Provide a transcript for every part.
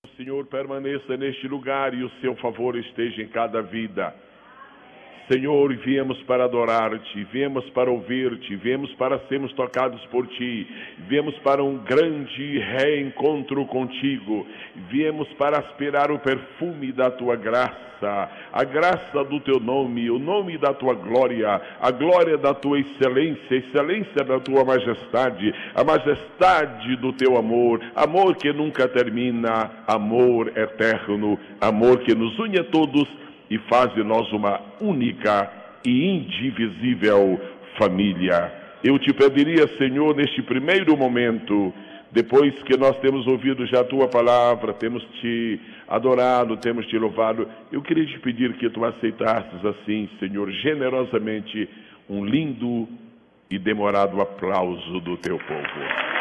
O Senhor permaneça neste lugar e o seu favor esteja em cada vida. Senhor, viemos para adorar-te, viemos para ouvir-te, viemos para sermos tocados por ti, viemos para um grande reencontro contigo, viemos para aspirar o perfume da tua graça, a graça do teu nome, o nome da tua glória, a glória da tua excelência, a excelência da tua majestade, a majestade do teu amor, amor que nunca termina, amor eterno, amor que nos une a todos e faz de nós uma única e indivisível família. Eu te pediria, Senhor, neste primeiro momento, depois que nós temos ouvido já a tua palavra, temos te adorado, temos te louvado, eu queria te pedir que tu aceitasses assim, Senhor, generosamente, um lindo e demorado aplauso do teu povo.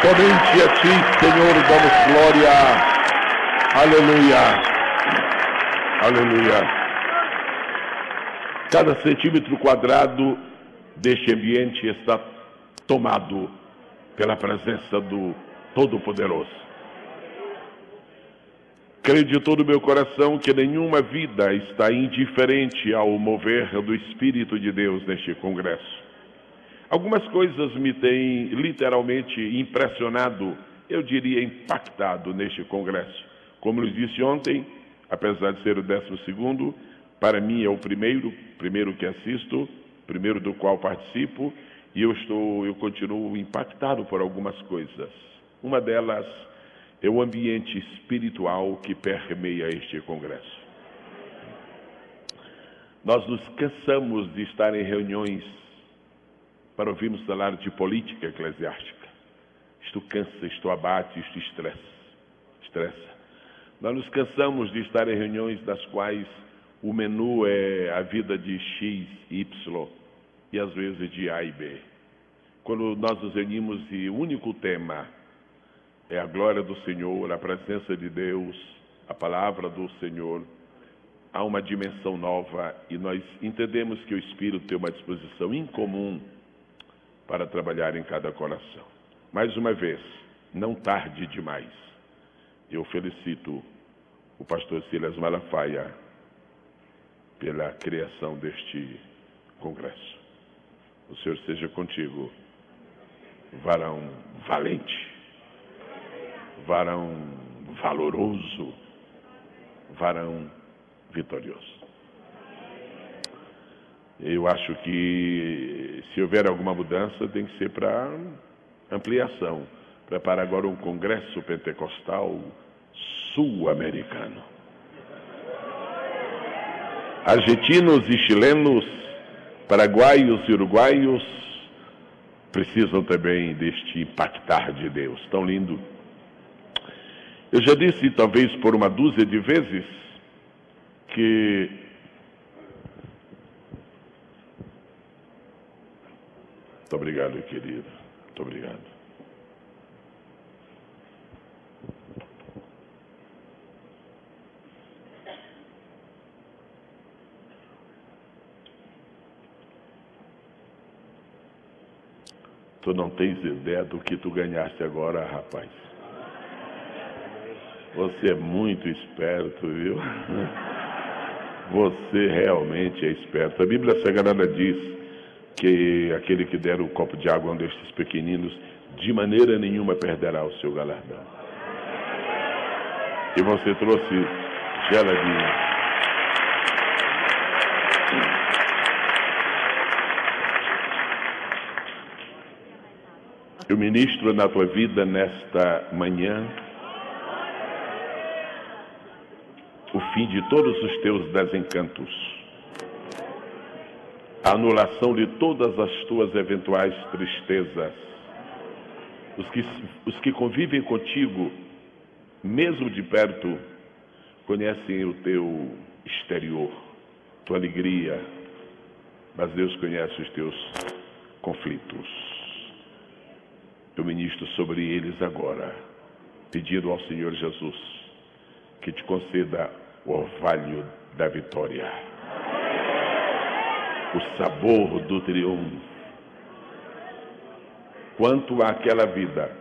Somente a ti, Senhor, damos glória. Aleluia. Aleluia. Cada centímetro quadrado deste ambiente está tomado pela presença do Todo-Poderoso. Creio de todo o meu coração que nenhuma vida está indiferente ao mover do Espírito de Deus neste congresso. Algumas coisas me têm literalmente impressionado, eu diria impactado neste congresso. Como eu disse ontem, apesar de ser o 12º, para mim é o primeiro que assisto, primeiro do qual participo, e eu continuo impactado por algumas coisas. Uma delas é o ambiente espiritual que permeia este congresso. Nós nos cansamos de estar em reuniões para ouvirmos falar de política eclesiástica. Isto cansa, isto abate, isto estressa. Nós nos cansamos de estar em reuniões das quais o menu é a vida de X, Y e às vezes de A e B. Quando nós nos reunimos e o único tema é a glória do Senhor, a presença de Deus, a palavra do Senhor, há uma dimensão nova e nós entendemos que o Espírito tem uma disposição incomum para trabalhar em cada coração. Mais uma vez, não tarde demais. Eu felicito o pastor Silas Malafaia pela criação deste congresso. O Senhor seja contigo, varão valente, varão valoroso, varão vitorioso. Eu acho que se houver alguma mudança tem que ser para ampliação. Prepara agora um congresso pentecostal sul-americano. Argentinos e chilenos, paraguaios e uruguaios precisam também deste impactar de Deus. Tão lindo. Eu já disse, talvez por uma dúzia de vezes, que muito obrigado, querido. Muito obrigado. Tu não tens ideia do que tu ganhaste agora, rapaz. Você é muito esperto, viu? Você realmente é esperto. A Bíblia Sagrada diz que aquele que der o copo de água a um destes pequeninos, de maneira nenhuma perderá o seu galardão. E você trouxe geladinho. Eu ministro na tua vida nesta manhã o fim de todos os teus desencantos, a anulação de todas as tuas eventuais tristezas. Os que convivem contigo mesmo de perto, conhecem o teu exterior, tua alegria, mas Deus conhece os teus conflitos. Eu ministro sobre eles agora, pedindo ao Senhor Jesus que te conceda o orvalho da vitória, o sabor do triunfo. Quanto àquela vida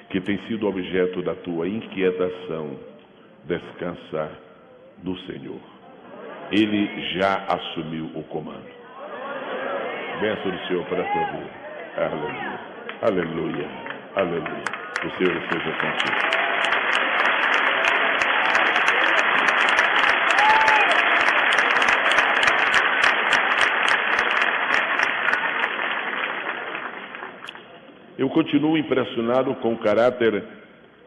que tem sido objeto da tua inquietação, descansa no Senhor. Ele já assumiu o comando. Bênção do Senhor para a tua vida. Aleluia, aleluia, aleluia. O Senhor seja contigo. Eu continuo impressionado com o caráter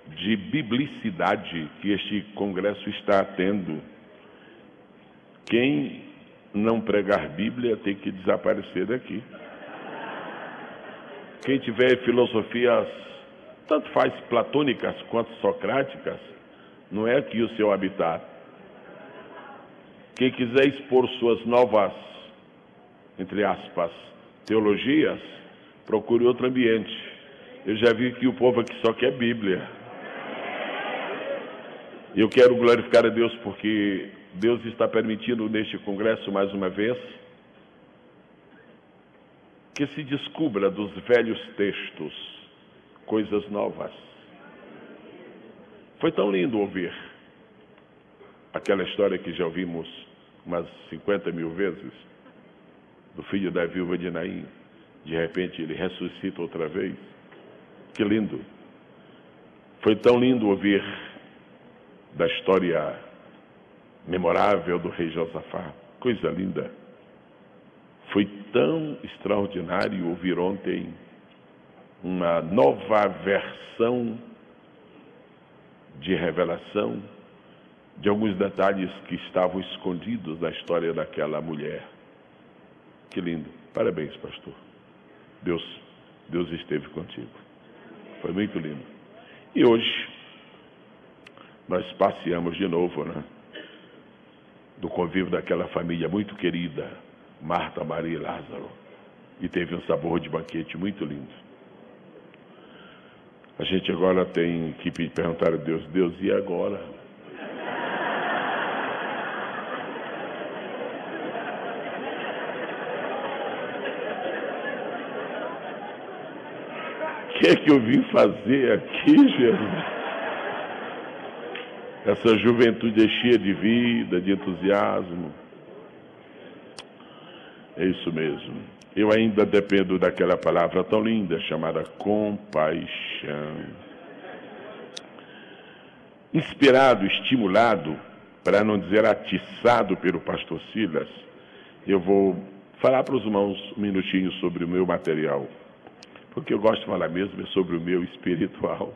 de biblicidade que este congresso está tendo. Quem não pregar Bíblia tem que desaparecer daqui. Quem tiver filosofias, tanto faz platônicas quanto socráticas, não é aqui o seu habitat. Quem quiser expor suas novas, entre aspas, teologias, procure outro ambiente. Eu já vi que o povo aqui só quer Bíblia. Eu quero glorificar a Deus porque Deus está permitindo neste congresso mais uma vez que se descubra dos velhos textos coisas novas. Foi tão lindo ouvir aquela história que já ouvimos umas 50 mil vezes, do filho da viúva de Naim. De repente ele ressuscita outra vez. Que lindo. Foi tão lindo ouvir da história memorável do rei Josafá. Coisa linda. Foi tão extraordinário ouvir ontem uma nova versão de revelação de alguns detalhes que estavam escondidos na história daquela mulher. Que lindo. Parabéns, pastor. Deus esteve contigo. Foi muito lindo. E hoje, nós passeamos de novo, né? Do convívio daquela família muito querida, Marta, Maria e Lázaro. E teve um sabor de banquete muito lindo. A gente agora tem que perguntar a Deus, e agora? O que é que eu vim fazer aqui, Jesus? Essa juventude é cheia de vida, de entusiasmo. É isso mesmo. Eu ainda dependo daquela palavra tão linda chamada compaixão. Inspirado, estimulado, para não dizer atiçado pelo pastor Silas, eu vou falar para os irmãos um minutinho sobre o meu material. Porque eu gosto de falar mesmo sobre o meu espiritual.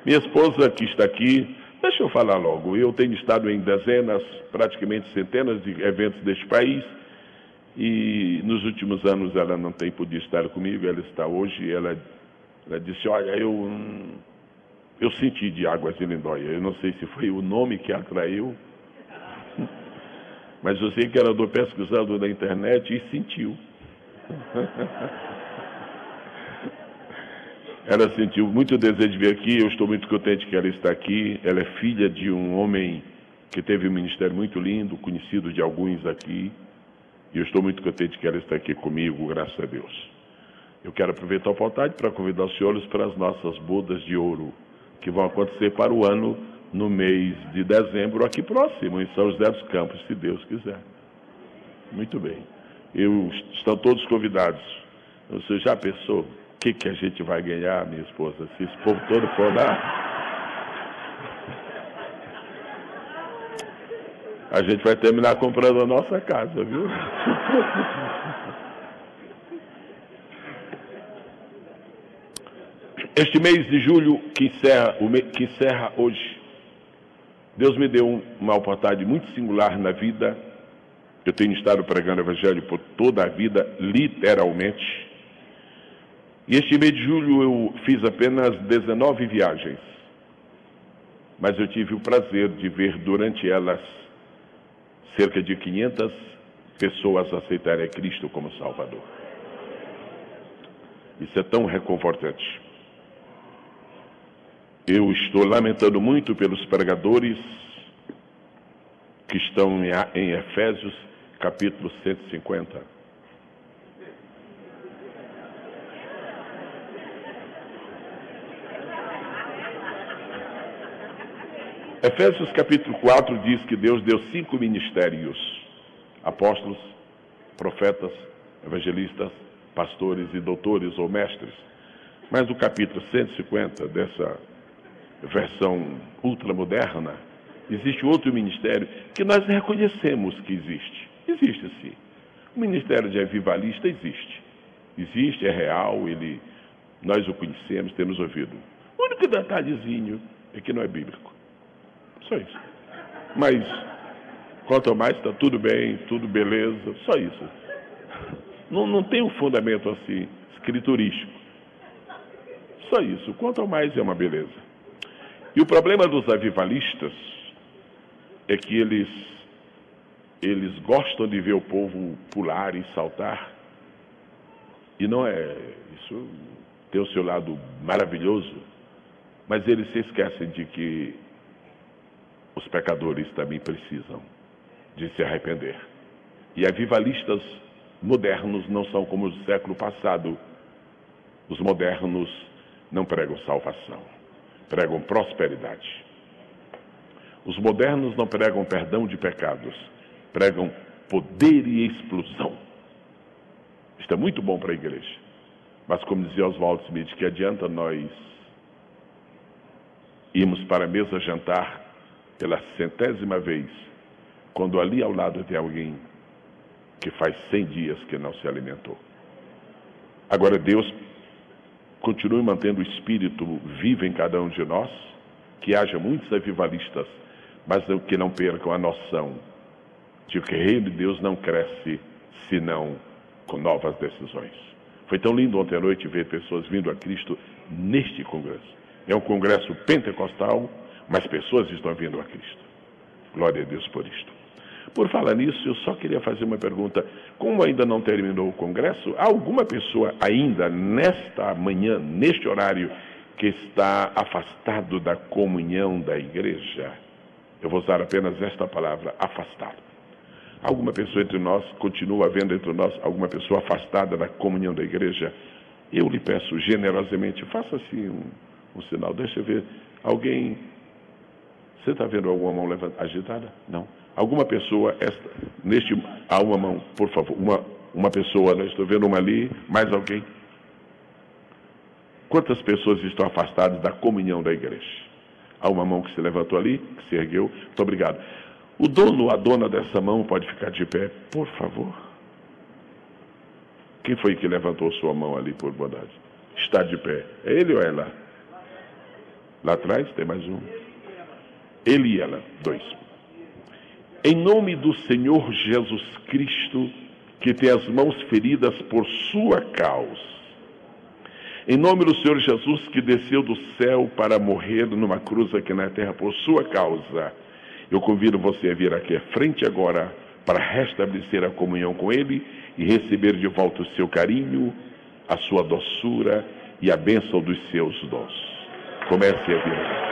Minha esposa que está aqui, deixa eu falar logo, eu tenho estado em dezenas, praticamente centenas de eventos deste país, e nos últimos anos ela não tem podido estar comigo, ela está hoje, ela disse, olha, eu senti de Águas de Lindóia, eu não sei se foi o nome que a atraiu, mas eu sei que ela andou pesquisando na internet e sentiu. Ela sentiu muito desejo de vir aqui, eu estou muito contente que ela está aqui. Ela é filha de um homem que teve um ministério muito lindo, conhecido de alguns aqui. E eu estou muito contente que ela está aqui comigo, graças a Deus. Eu quero aproveitar a oportunidade para convidar os senhores para as nossas bodas de ouro, que vão acontecer para o ano, no mês de dezembro, aqui próximo, em São José dos Campos, se Deus quiser. Muito bem. Estão todos convidados. Você já pensou? O que a gente vai ganhar, minha esposa, se esse povo todo for lá? A gente vai terminar comprando a nossa casa, viu? Este mês de julho, que encerra hoje, Deus me deu uma oportunidade muito singular na vida. Eu tenho estado pregando o Evangelho por toda a vida, literalmente. E este mês de julho eu fiz apenas 19 viagens. mas eu tive o prazer de ver durante elas cerca de 500 pessoas aceitarem a Cristo como Salvador. Isso é tão reconfortante. Eu estou lamentando muito pelos pregadores que estão em Efésios, capítulo 150. Efésios capítulo 4 diz que Deus deu 5 ministérios: apóstolos, profetas, evangelistas, pastores e doutores ou mestres. Mas no capítulo 150 dessa versão ultramoderna, existe outro ministério que nós reconhecemos que existe. Existe sim. O ministério de avivalista existe. Existe, é real, nós o conhecemos, temos ouvido. O único detalhezinho é que não é bíblico. Só isso. Mas, quanto mais, está tudo bem, tudo beleza, só isso. Não tem um fundamento assim, escriturístico. Só isso. Quanto mais é uma beleza. E o problema dos avivalistas é que eles gostam de ver o povo pular e saltar. E não é... Isso tem o seu lado maravilhoso, mas eles se esquecem de que os pecadores também precisam de se arrepender. E avivalistas modernos não são como os do século passado. Os modernos não pregam salvação, pregam prosperidade. Os modernos não pregam perdão de pecados, pregam poder e explosão. Isto é muito bom para a igreja. Mas como dizia Oswald Smith, que adianta nós irmos para a mesa jantar pela 100ª vez, quando ali ao lado tem alguém que faz 100 dias que não se alimentou. Agora Deus continue mantendo o Espírito vivo em cada um de nós, que haja muitos avivalistas, mas que não percam a noção de que o reino de Deus não cresce senão com novas decisões. Foi tão lindo ontem à noite ver pessoas vindo a Cristo neste congresso. É um congresso pentecostal, mas pessoas estão vindo a Cristo. Glória a Deus por isto. Por falar nisso, eu só queria fazer uma pergunta. Como ainda não terminou o congresso, há alguma pessoa ainda nesta manhã, neste horário, que está afastado da comunhão da igreja? Eu vou usar apenas esta palavra, afastado. Alguma pessoa entre nós, continua havendo entre nós alguma pessoa afastada da comunhão da igreja? Eu lhe peço generosamente, faça assim um sinal, deixa eu ver. Alguém, você está vendo alguma mão levantada, agitada? Não. Alguma pessoa, há uma mão, por favor, uma pessoa, né? Estou vendo uma ali, mais alguém? Quantas pessoas estão afastadas da comunhão da igreja? Há uma mão que se levantou ali, que se ergueu. Muito obrigado. O dono, a dona dessa mão pode ficar de pé, por favor. Quem foi que levantou sua mão ali, por bondade? Está de pé. É ele ou ela? Lá atrás tem mais um. Ele e ela, 2. Em nome do Senhor Jesus Cristo, que tem as mãos feridas por sua causa. Em nome do Senhor Jesus, que desceu do céu para morrer numa cruz aqui na terra por sua causa. Eu convido você a vir aqui à frente agora para restabelecer a comunhão com Ele e receber de volta o seu carinho, a sua doçura e a bênção dos seus dons. Comece a vir aqui.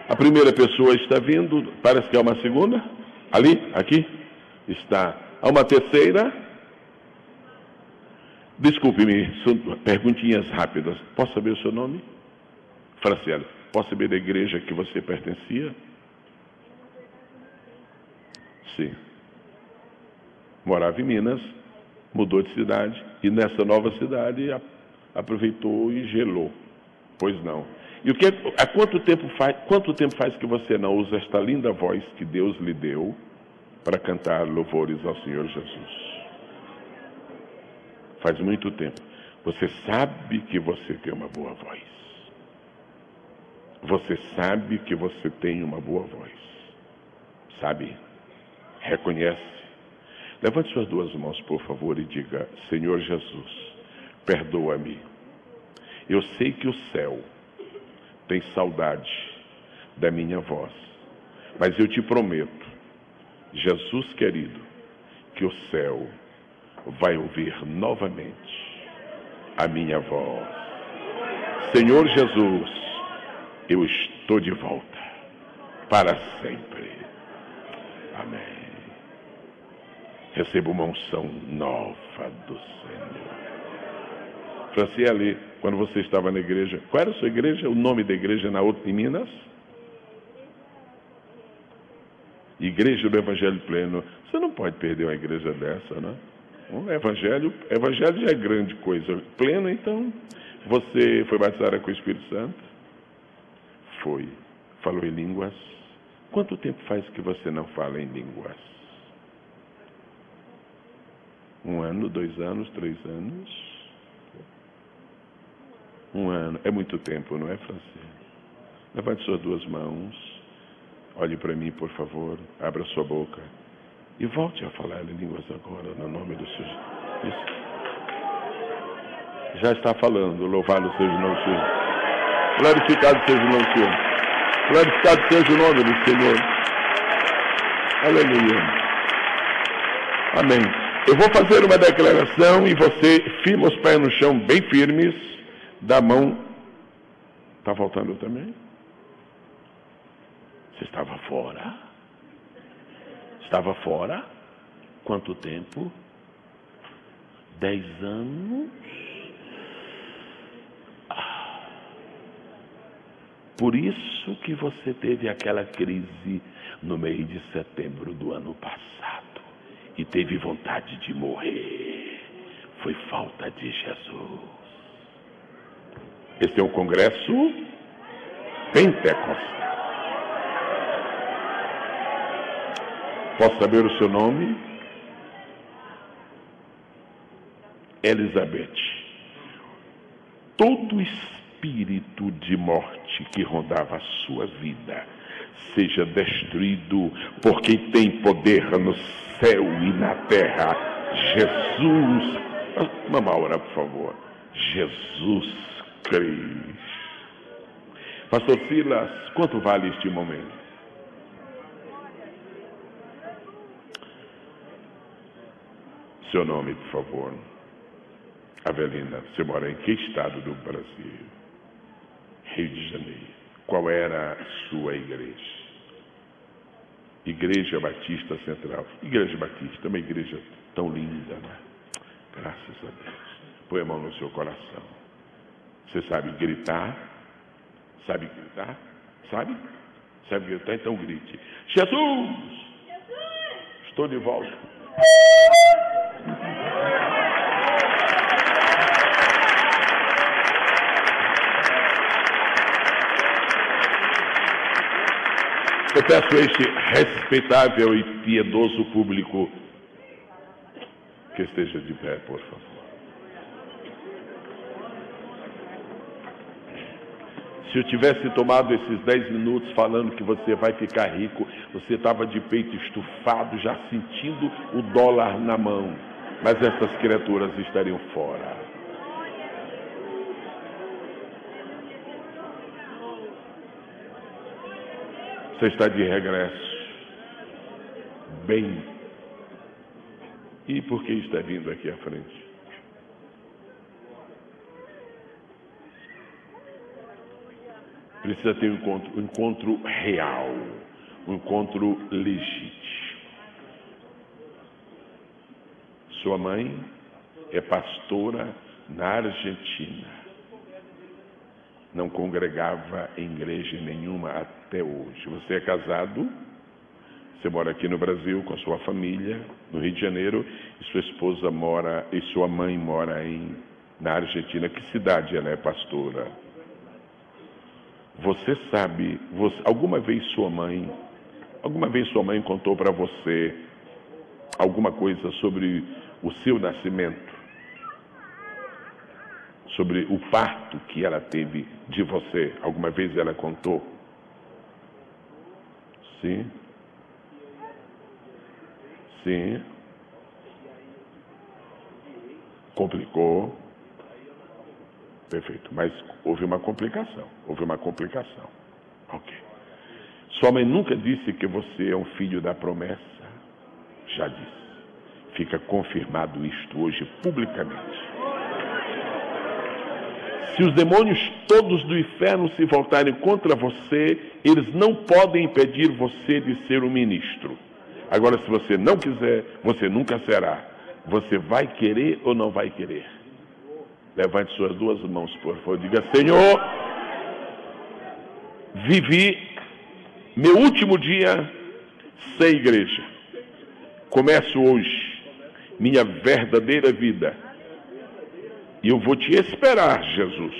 A primeira pessoa está vindo, parece que há uma segunda. Ali, aqui, está. Há uma terceira. Desculpe-me, são perguntinhas rápidas. Posso saber o seu nome? Franciele, posso saber da igreja que você pertencia? Sim. Morava em Minas, mudou de cidade, e nessa nova cidade aproveitou e gelou. Pois não. E há quanto tempo faz que você não usa esta linda voz que Deus lhe deu para cantar louvores ao Senhor Jesus? Faz muito tempo. Você sabe que você tem uma boa voz. Você sabe que você tem uma boa voz. sabe? Reconhece. Levante suas duas mãos, por favor, e diga: Senhor Jesus, perdoa-me. Eu sei que o céu tem saudade da minha voz, mas eu te prometo, Jesus querido, que o céu vai ouvir novamente a minha voz. Senhor Jesus, eu estou de volta para sempre. Amém. Receba uma unção nova do Senhor. Franciele, quando você estava na igreja, qual era a sua igreja? O nome da igreja em Minas? Igreja do Evangelho Pleno. Você não pode perder uma igreja dessa, né? O evangelho já é grande coisa. Pleno, então, você foi batizada com o Espírito Santo? Foi. Falou em línguas? Quanto tempo faz que você não fala em línguas? 1 ano, 2 anos, 3 anos? 1 ano. É muito tempo, não é, Francisco? Levante suas duas mãos. Olhe para mim, por favor. Abra sua boca. E volte a falar em línguas agora, no nome do Senhor. Isso. Já está falando. Louvado seja o nome do Senhor. Glorificado seja o nome do Senhor. Glorificado seja o nome do Senhor. Aleluia. Amém. Eu vou fazer uma declaração e você firma os pés no chão bem firmes, da mão. Está voltando também? Você estava fora? Estava fora? Quanto tempo? 10 anos? Por isso que você teve aquela crise no mês de setembro do ano passado e teve vontade de morrer. Foi falta de Jesus. Esse é um congresso pentecostal. Posso saber o seu nome? Elizabeth. Todo espírito de morte que rondava a sua vida seja destruído por quem tem poder no céu e na terra. Jesus. Vamos orar, por favor. Jesus Cristo. Pastor Silas, quanto vale este momento? Seu nome, por favor. Avelina, você mora em que estado do Brasil? Rio de Janeiro. Qual era a sua igreja? Igreja Batista Central. Igreja Batista, uma igreja tão linda, né? Graças a Deus. Põe a mão no seu coração. Você sabe gritar? Sabe gritar? Sabe? Sabe gritar? Então grite. Jesus! Estou de volta. Eu peço a este respeitável e piedoso público que esteja de pé, por favor. Se eu tivesse tomado esses 10 minutos falando que você vai ficar rico, você estava de peito estufado, já sentindo o dólar na mão. Mas essas criaturas estariam fora. Você está de regresso. Bem. E por que está vindo aqui à frente? Precisa ter um encontro real, um encontro legítimo. Sua mãe é pastora na Argentina. Não congregava em igreja nenhuma até hoje. Você é casado, você mora aqui no Brasil com a sua família, no Rio de Janeiro, e sua esposa mora, e sua mãe mora na Argentina. Que cidade ela é pastora? Você sabe, alguma vez sua mãe contou para você alguma coisa sobre o seu nascimento? Sobre o parto que ela teve de você? Alguma vez ela contou? Sim? Sim. Complicou. Perfeito. Mas houve uma complicação. Ok. Sua mãe nunca disse que você é um filho da promessa? Já disse. Fica confirmado isto hoje publicamente. Se os demônios todos do inferno se voltarem contra você, eles não podem impedir você de ser um ministro. Agora, se você não quiser, você nunca será. Você vai querer ou não vai querer? Levante suas duas mãos, por favor. Diga: Senhor, vivi meu último dia sem igreja. Começo hoje minha verdadeira vida. E eu vou te esperar, Jesus,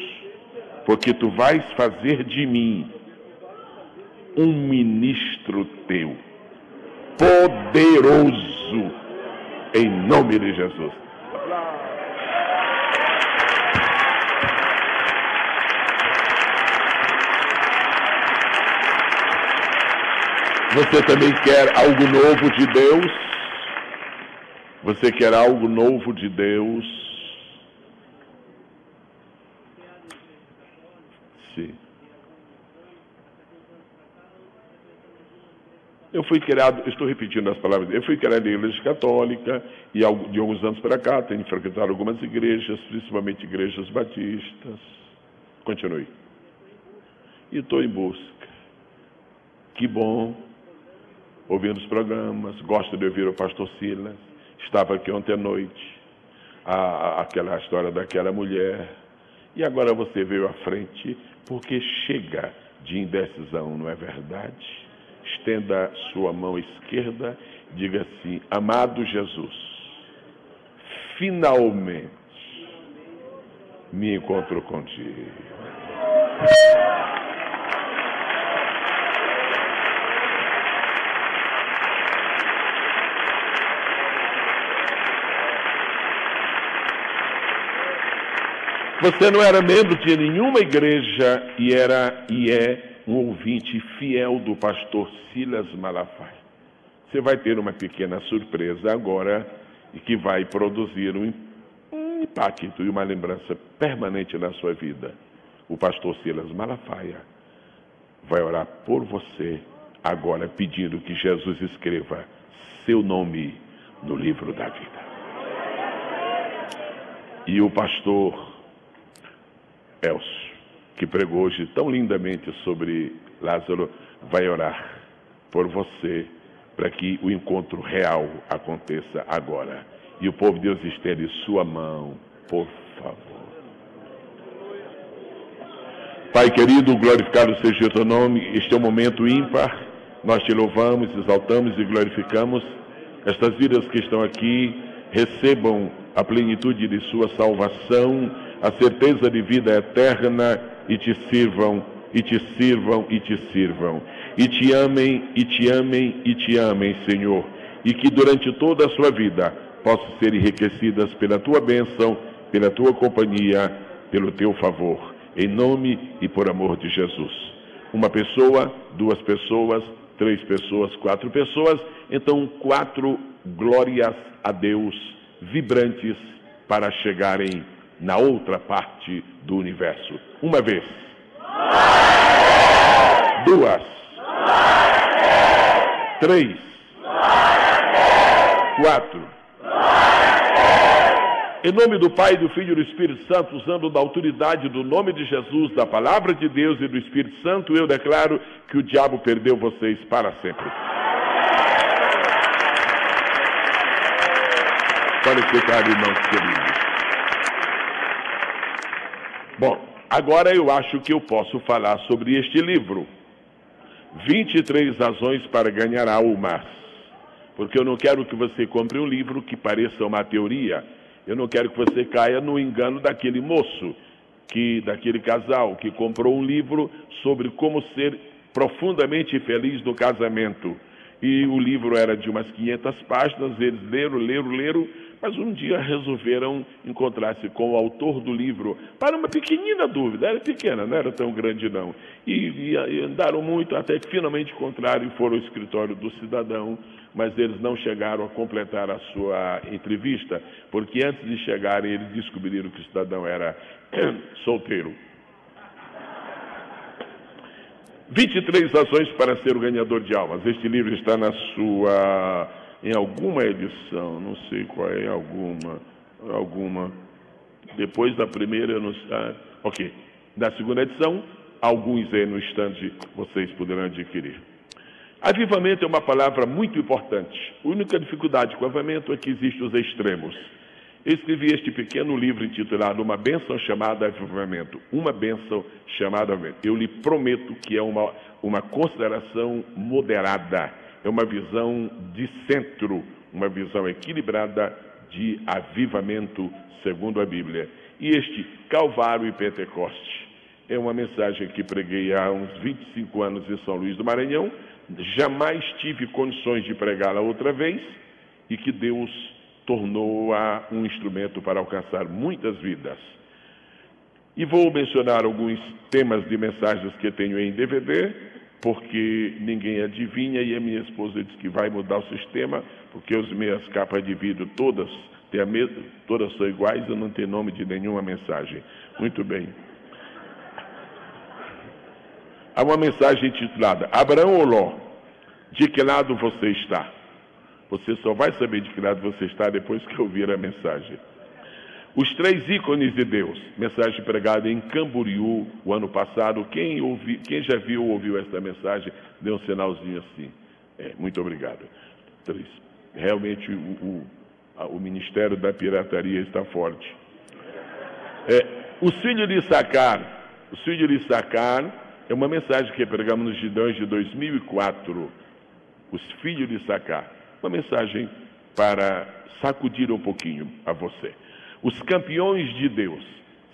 porque tu vais fazer de mim um ministro teu, poderoso, em nome de Jesus. Você também quer algo novo de Deus? Você quer algo novo de Deus? Sim. Eu fui criado, estou repetindo as palavras, eu fui criado em igreja católica e de alguns anos para cá tenho frequentado algumas igrejas, principalmente igrejas batistas. Continue. E estou em busca. Que bom, ouvindo os programas, gosto de ouvir o pastor Silas. Estava aqui ontem à noite, aquela história daquela mulher. E agora você veio à frente, porque chega de indecisão, não é verdade? Estenda sua mão esquerda, diga assim: amado Jesus, finalmente me encontro contigo. Você não era membro de nenhuma igreja e é um ouvinte fiel do pastor Silas Malafaia. Você vai ter uma pequena surpresa agora e que vai produzir um impacto e uma lembrança permanente na sua vida. O pastor Silas Malafaia vai orar por você agora, pedindo que Jesus escreva seu nome no livro da vida. E o pastor Elcio, que pregou hoje tão lindamente sobre Lázaro, vai orar por você para que o encontro real aconteça agora. E o povo de Deus estende sua mão, por favor. Pai querido, glorificado seja o teu nome. Este é um momento ímpar. Nós te louvamos, exaltamos e glorificamos. Estas vidas que estão aqui recebam a plenitude de sua salvação, a certeza de vida eterna, e te sirvam, e te sirvam, e te sirvam. E te amem, e te amem, e te amem, Senhor. E que durante toda a sua vida possam ser enriquecidas pela tua bênção, pela tua companhia, pelo teu favor. Em nome e por amor de Jesus. Uma pessoa, duas pessoas, três pessoas, quatro pessoas. Então, 4 glórias a Deus vibrantes para chegarem na outra parte do universo. Uma vez. 2. 3. 4. Em nome do Pai, do Filho e do Espírito Santo, usando da autoridade do nome de Jesus, da palavra de Deus e do Espírito Santo, eu declaro que o diabo perdeu vocês para sempre. Pode ficar, irmãos queridos. Bom, agora eu acho que eu posso falar sobre este livro. 23 razões para ganhar almas. Porque eu não quero que você compre um livro que pareça uma teoria. Eu não quero que você caia no engano daquele moço, daquele casal que comprou um livro sobre como ser profundamente feliz no casamento. e o livro era de umas 500 páginas, eles leram, mas um dia resolveram encontrar-se com o autor do livro para uma pequenina dúvida, era pequena, não era tão grande não, e andaram muito até que finalmente encontraram e foram ao escritório do cidadão, mas eles não chegaram a completar a sua entrevista, porque antes de chegarem eles descobriram que o cidadão era solteiro. 23 razões para ser o ganhador de almas. Este livro está em alguma edição, não sei qual é, alguma. Depois da primeira, ok. Da segunda edição, alguns aí no estande vocês poderão adquirir. Avivamento é uma palavra muito importante. A única dificuldade com o avivamento é que existem os extremos. Eu escrevi este pequeno livro intitulado Uma Bênção Chamada Avivamento. Uma bênção chamada avivamento. Eu lhe prometo que é uma consideração moderada, é uma visão de centro, uma visão equilibrada de avivamento segundo a Bíblia. E este Calvário e Pentecoste é uma mensagem que preguei há uns 25 anos em São Luís do Maranhão, jamais tive condições de pregá-la outra vez, e que Deus tornou-a um instrumento para alcançar muitas vidas. E vou mencionar alguns temas de mensagens que tenho em DVD, porque ninguém adivinha, e a minha esposa diz que vai mudar o sistema, porque as minhas capas de vidro todas são iguais, eu não tenho nome de nenhuma mensagem. Muito bem. Há uma mensagem intitulada Abraão ou Ló, de que lado você está? Você só vai saber de que lado você está depois que ouvir a mensagem. Os 3 ícones de Deus, mensagem pregada em Camboriú o ano passado. Quem já viu ou ouviu essa mensagem, dê um sinalzinho assim. Muito obrigado. 3. Realmente o Ministério da Pirataria está forte. Os filhos de Issacar. Os filhos de Issacar é uma mensagem que pregamos nos Gideões de 2004. Os filhos de Issacar. Uma mensagem para sacudir um pouquinho a você. Os campeões de Deus.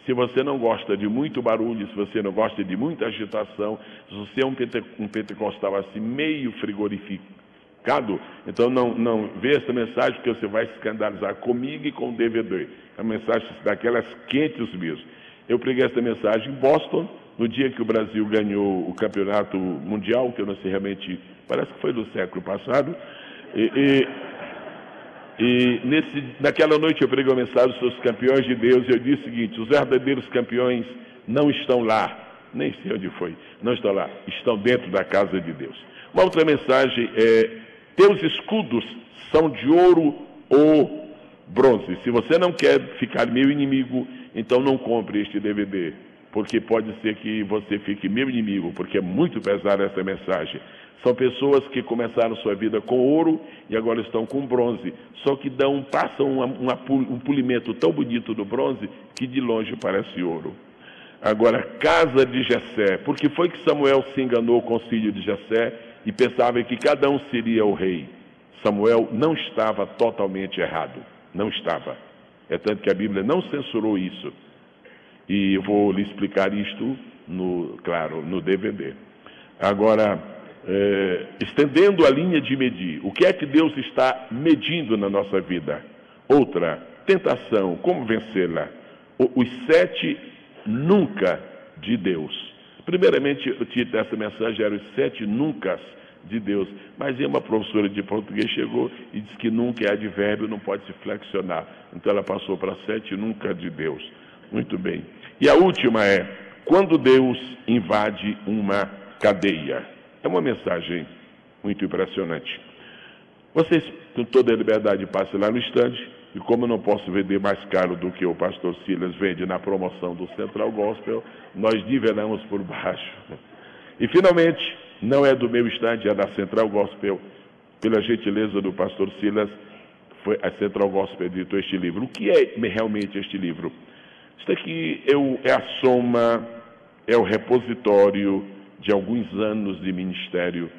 Se você não gosta de muito barulho, se você não gosta de muita agitação, se você é um pentecostal assim meio frigorificado, então não vê essa mensagem, porque você vai se escandalizar comigo e com o DVD. A mensagem daquelas quentes mesmo. Eu preguei essa mensagem em Boston, no dia que o Brasil ganhou o campeonato mundial, que eu não sei realmente, parece que foi do século passado. Naquela noite eu preguei uma mensagem sobre os campeões de Deus, e eu disse o seguinte: os verdadeiros campeões não estão lá, nem sei onde foi, não estão lá, estão dentro da casa de Deus. Uma outra mensagem é: teus escudos são de ouro ou bronze. Se você não quer ficar meu inimigo, então não compre este DVD, porque pode ser que você fique meu inimigo, porque é muito pesada essa mensagem. São pessoas que começaram sua vida com ouro e agora estão com bronze, só que passam um polimento tão bonito do bronze que de longe parece ouro. Agora, casa de Jessé. Por que foi que Samuel se enganou com o filho de Jessé e pensava que cada um seria o rei? Samuel não estava totalmente errado, não estava. É tanto que a Bíblia não censurou isso. E eu vou lhe explicar isto, no DVD. Agora, estendendo a linha de medir, o que é que Deus está medindo na nossa vida? Outra, tentação, como vencê-la? Os 7 nunca de Deus. Primeiramente, o título dessa mensagem era os 7 nuncas de Deus, mas aí uma professora de português chegou e disse que nunca é advérbio, não pode se flexionar. Então ela passou para 7 nunca de Deus. Muito bem. E a última é: quando Deus invade uma cadeia. É uma mensagem muito impressionante. Vocês, com toda a liberdade, passem lá no estande, e como eu não posso vender mais caro do que o pastor Silas vende na promoção do Central Gospel, nós nivelamos por baixo. E, finalmente, não é do meu estande, é da Central Gospel. Pela gentileza do pastor Silas, a Central Gospel editou este livro. O que é realmente este livro? Isto aqui é a soma, é o repositório de alguns anos de ministério.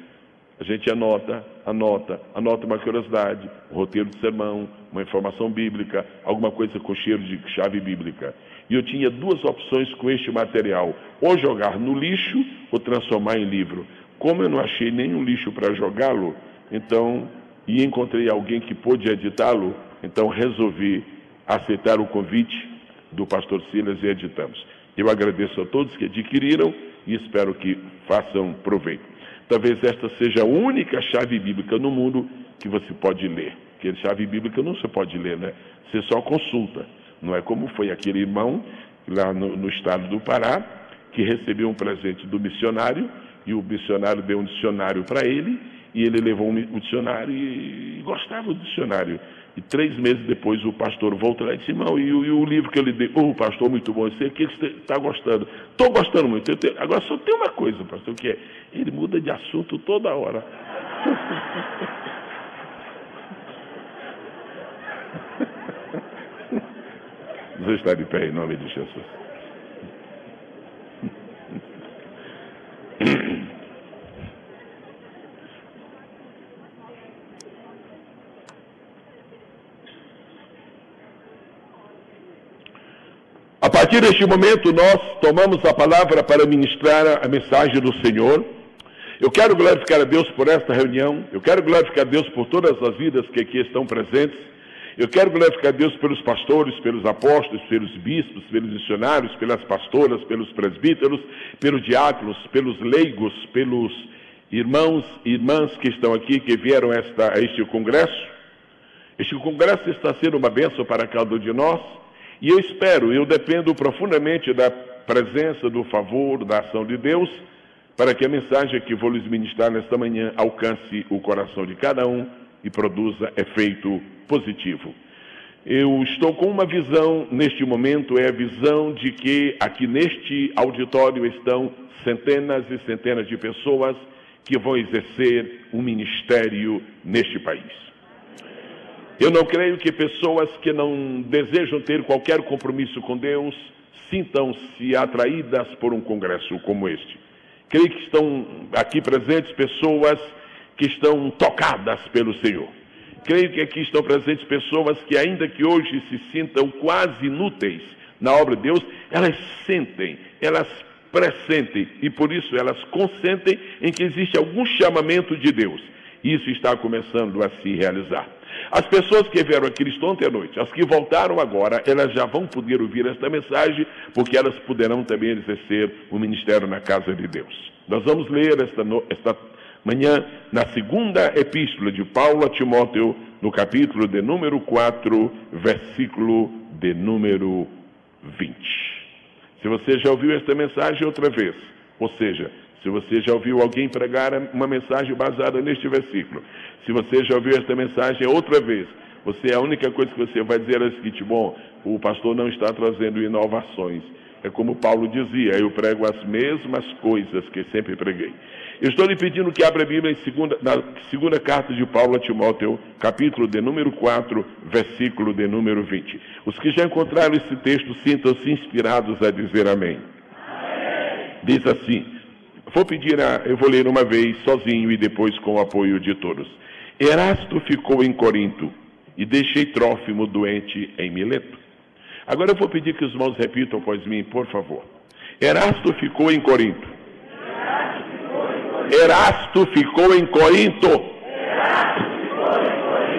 A gente anota uma curiosidade, um roteiro de sermão, uma informação bíblica, alguma coisa com cheiro de chave bíblica. E eu tinha 2 opções com este material: ou jogar no lixo ou transformar em livro. Como eu não achei nenhum lixo para jogá-lo, então, e encontrei alguém que pôde editá-lo, então resolvi aceitar o convite do pastor Silas e editamos. Eu agradeço a todos que adquiriram e espero que façam proveito. Talvez esta seja a única chave bíblica no mundo que você pode ler. Porque chave bíblica não se pode ler, né? Você só consulta. Não é como foi aquele irmão lá no estado do Pará, que recebeu um presente do missionário, e o missionário deu um dicionário para ele, e ele levou o dicionário e gostava do dicionário. E 3 meses depois o pastor voltou lá e disse: irmão, e o livro que eu lhe dei? Pastor, muito bom. Eu sei o que você está gostando. Estou gostando muito. Agora só tem uma coisa, pastor, que é, ele muda de assunto toda hora. Você está de pé em nome de Jesus. A partir deste momento, nós tomamos a palavra para ministrar a mensagem do Senhor. Eu quero glorificar a Deus por esta reunião. Eu quero glorificar a Deus por todas as vidas que aqui estão presentes. Eu quero glorificar a Deus pelos pastores, pelos apóstolos, pelos bispos, pelos missionários, pelas pastoras, pelos presbíteros, pelos diáconos, pelos leigos, pelos irmãos e irmãs que estão aqui, que vieram a este congresso. Este congresso está sendo uma bênção para cada um de nós. E eu dependo profundamente da presença, do favor, da ação de Deus, para que a mensagem que vou lhes ministrar nesta manhã alcance o coração de cada um e produza efeito positivo. Eu estou com uma visão neste momento, é a visão de que aqui neste auditório estão centenas e centenas de pessoas que vão exercer um ministério neste país. Eu não creio que pessoas que não desejam ter qualquer compromisso com Deus sintam-se atraídas por um congresso como este. Creio que estão aqui presentes pessoas que estão tocadas pelo Senhor. Creio que aqui estão presentes pessoas que, ainda que hoje se sintam quase inúteis na obra de Deus, elas sentem, elas pressentem e por isso elas consentem em que existe algum chamamento de Deus. Isso está começando a se realizar. As pessoas que vieram aqui ontem à noite, as que voltaram agora, elas já vão poder ouvir esta mensagem, porque elas poderão também exercer o ministério na casa de Deus. Nós vamos ler esta manhã na segunda epístola de Paulo a Timóteo, no capítulo de número 4, versículo de número 20. Se você já ouviu esta mensagem outra vez, ou seja, se você já ouviu alguém pregar uma mensagem baseada neste versículo, se você já ouviu esta mensagem outra vez, a única coisa que você vai dizer é o seguinte: bom, o pastor não está trazendo inovações. É como Paulo dizia: eu prego as mesmas coisas que sempre preguei. Eu estou lhe pedindo que abra a Bíblia na segunda carta de Paulo a Timóteo, capítulo de número 4, versículo de número 20. Os que já encontraram esse texto, sintam-se inspirados a dizer amém. Amém. Diz assim, eu vou ler uma vez sozinho e depois com o apoio de todos. Erasto ficou em Corinto e deixei Trófimo doente em Mileto. Agora eu vou pedir que os irmãos repitam após mim, por favor. Erasto ficou em Corinto. Erasto ficou em Corinto.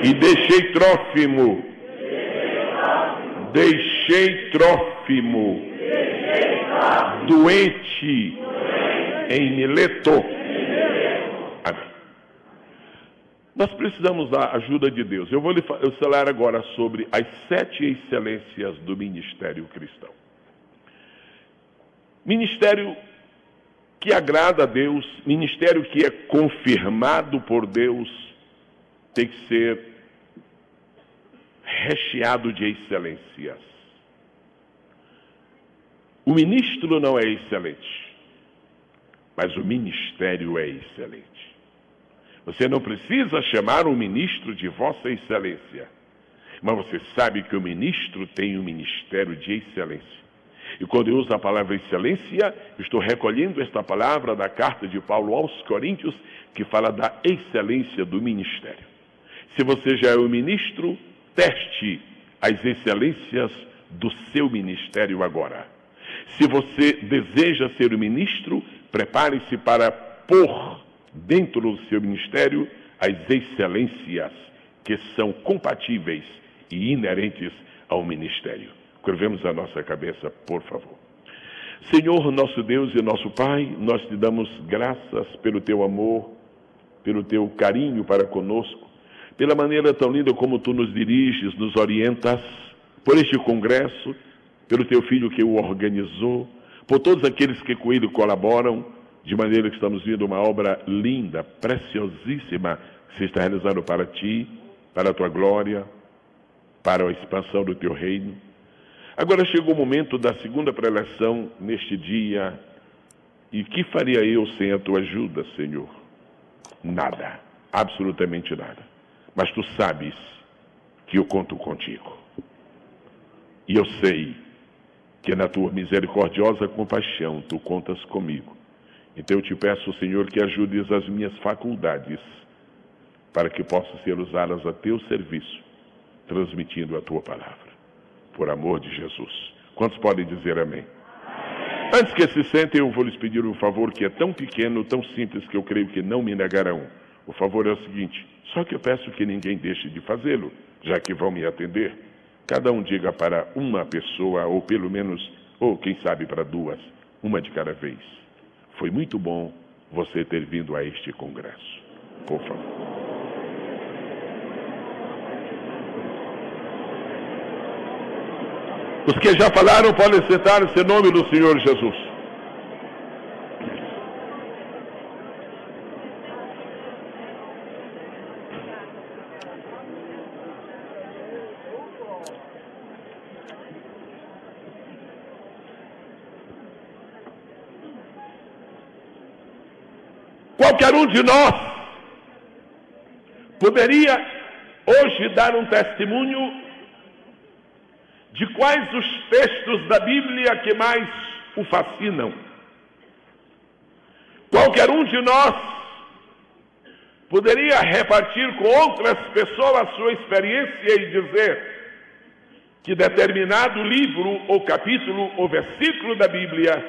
E deixei Trófimo. Deixei Trófimo. Doente em Mileto. Amém. Nós precisamos da ajuda de Deus. Eu vou lhe falar agora sobre as 7 excelências do ministério cristão. Ministério que agrada a Deus, ministério que é confirmado por Deus, tem que ser recheado de excelências. O ministro não é excelente, mas o ministério é excelente. Você não precisa chamar o ministro de Vossa Excelência, mas você sabe que o ministro tem um ministério de excelência. E quando eu uso a palavra excelência, estou recolhendo esta palavra da carta de Paulo aos Coríntios, que fala da excelência do ministério. Se você já é o ministro, teste as excelências do seu ministério agora. Se você deseja ser o ministro, prepare-se para pôr dentro do seu ministério, as excelências que são compatíveis e inerentes ao ministério. Curvemos a nossa cabeça, por favor. Senhor, nosso Deus e nosso Pai, nós te damos graças pelo teu amor, pelo teu carinho para conosco, pela maneira tão linda como tu nos diriges, nos orientas, por este congresso, pelo teu Filho que o organizou, por todos aqueles que com ele colaboram, de maneira que estamos vendo uma obra linda, preciosíssima, que se está realizando para ti, para a tua glória, para a expansão do teu reino. Agora chegou o momento da segunda preleção neste dia, e que faria eu sem a tua ajuda, Senhor? Nada, absolutamente nada. Mas tu sabes que eu conto contigo. E eu sei que na tua misericordiosa compaixão tu contas comigo. Então eu te peço, Senhor, que ajudes as minhas faculdades para que possam ser usadas a teu serviço, transmitindo a tua palavra. Por amor de Jesus. Quantos podem dizer amém? Antes que se sentem, eu vou lhes pedir um favor que é tão pequeno, tão simples, que eu creio que não me negarão. O favor é o seguinte, só que eu peço que ninguém deixe de fazê-lo, já que vão me atender. Cada um diga para uma pessoa, ou pelo menos, ou quem sabe para duas, uma de cada vez. Foi muito bom você ter vindo a este congresso. Por favor. Os que já falaram podem sentar-se em nome do Senhor Jesus. Qualquer um de nós poderia hoje dar um testemunho de quais os textos da Bíblia que mais o fascinam. Qualquer um de nós poderia repartir com outras pessoas a sua experiência e dizer que determinado livro, ou capítulo, ou versículo da Bíblia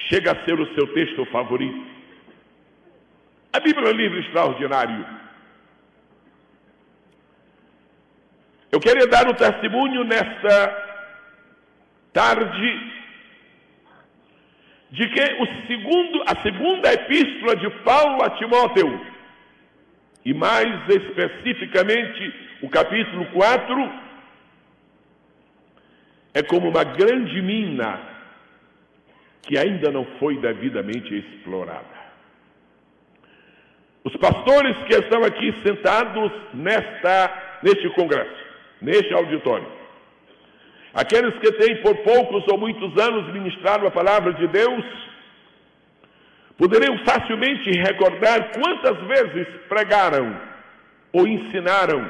chega a ser o seu texto favorito. A Bíblia é um livro extraordinário. Eu queria dar um testemunho nesta tarde de que a segunda epístola de Paulo a Timóteo, e mais especificamente o capítulo 4, é como uma grande mina que ainda não foi devidamente explorada. Os pastores que estão aqui sentados neste congresso, neste auditório, aqueles que têm por poucos ou muitos anos ministrado a palavra de Deus, poderiam facilmente recordar quantas vezes pregaram ou ensinaram,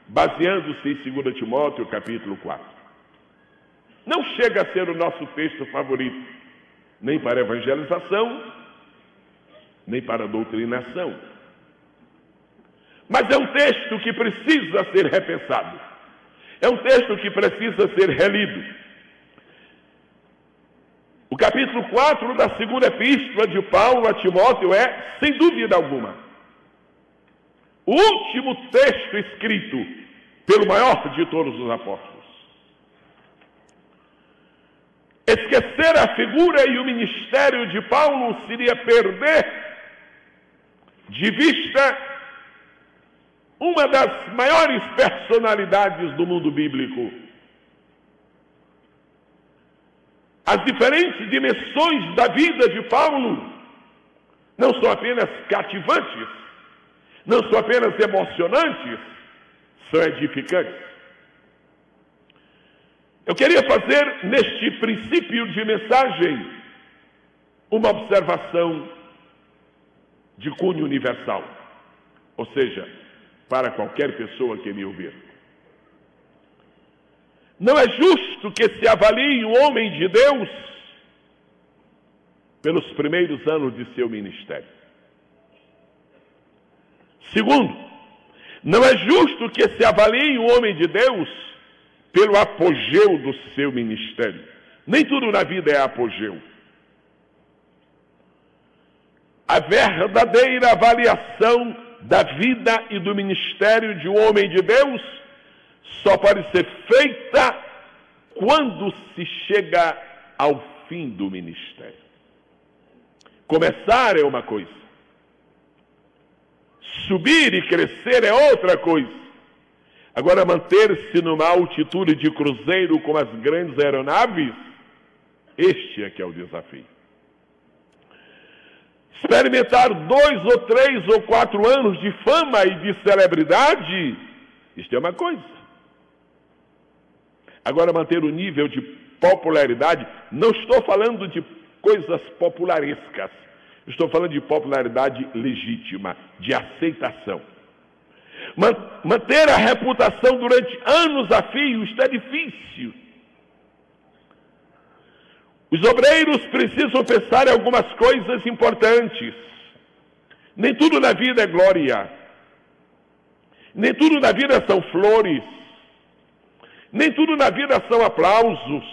baseando-se em 2 Timóteo, capítulo 4. Não chega a ser o nosso texto favorito, nem para evangelização, nem para doutrinação. Mas é um texto que precisa ser repensado. É um texto que precisa ser relido. O capítulo 4 da segunda epístola de Paulo a Timóteo é, sem dúvida alguma, o último texto escrito pelo maior de todos os apóstolos. Esquecer a figura e o ministério de Paulo seria perder de vista uma das maiores personalidades do mundo bíblico. As diferentes dimensões da vida de Paulo não são apenas cativantes, não são apenas emocionantes, são edificantes. Eu queria fazer, neste princípio de mensagem, uma observação de cunho universal, ou seja, para qualquer pessoa que me ouvir. Não é justo que se avalie um homem de Deus pelos primeiros anos de seu ministério. Segundo, não é justo que se avalie um homem de Deus pelo apogeu do seu ministério. Nem tudo na vida é apogeu. a verdadeira avaliação da vida e do ministério de um homem de Deus só pode ser feita quando se chega ao fim do ministério. Começar é uma coisa, subir e crescer é outra coisa. Agora, manter-se numa altitude de cruzeiro com as grandes aeronaves, este é que é o desafio. Experimentar 2 ou 3 ou 4 anos de fama e de celebridade, isto é uma coisa. Agora, manter o nível de popularidade, não estou falando de coisas popularescas, estou falando de popularidade legítima, de aceitação. Manter a reputação durante anos a fio, isto é difícil. Os obreiros precisam pensar em algumas coisas importantes. Nem tudo na vida é glória. Nem tudo na vida são flores. Nem tudo na vida são aplausos.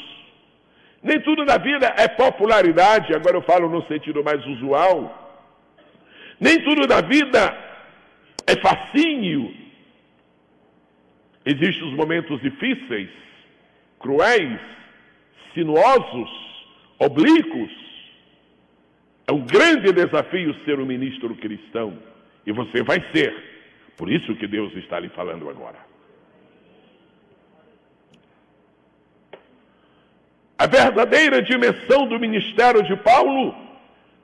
Nem tudo na vida é popularidade. Agora eu falo no sentido mais usual. Nem tudo na vida é fascínio. Existem os momentos difíceis, cruéis, sinuosos, oblíquos. É um grande desafio ser um ministro cristão. E você vai ser. Por isso que Deus está lhe falando agora. A verdadeira dimensão do ministério de Paulo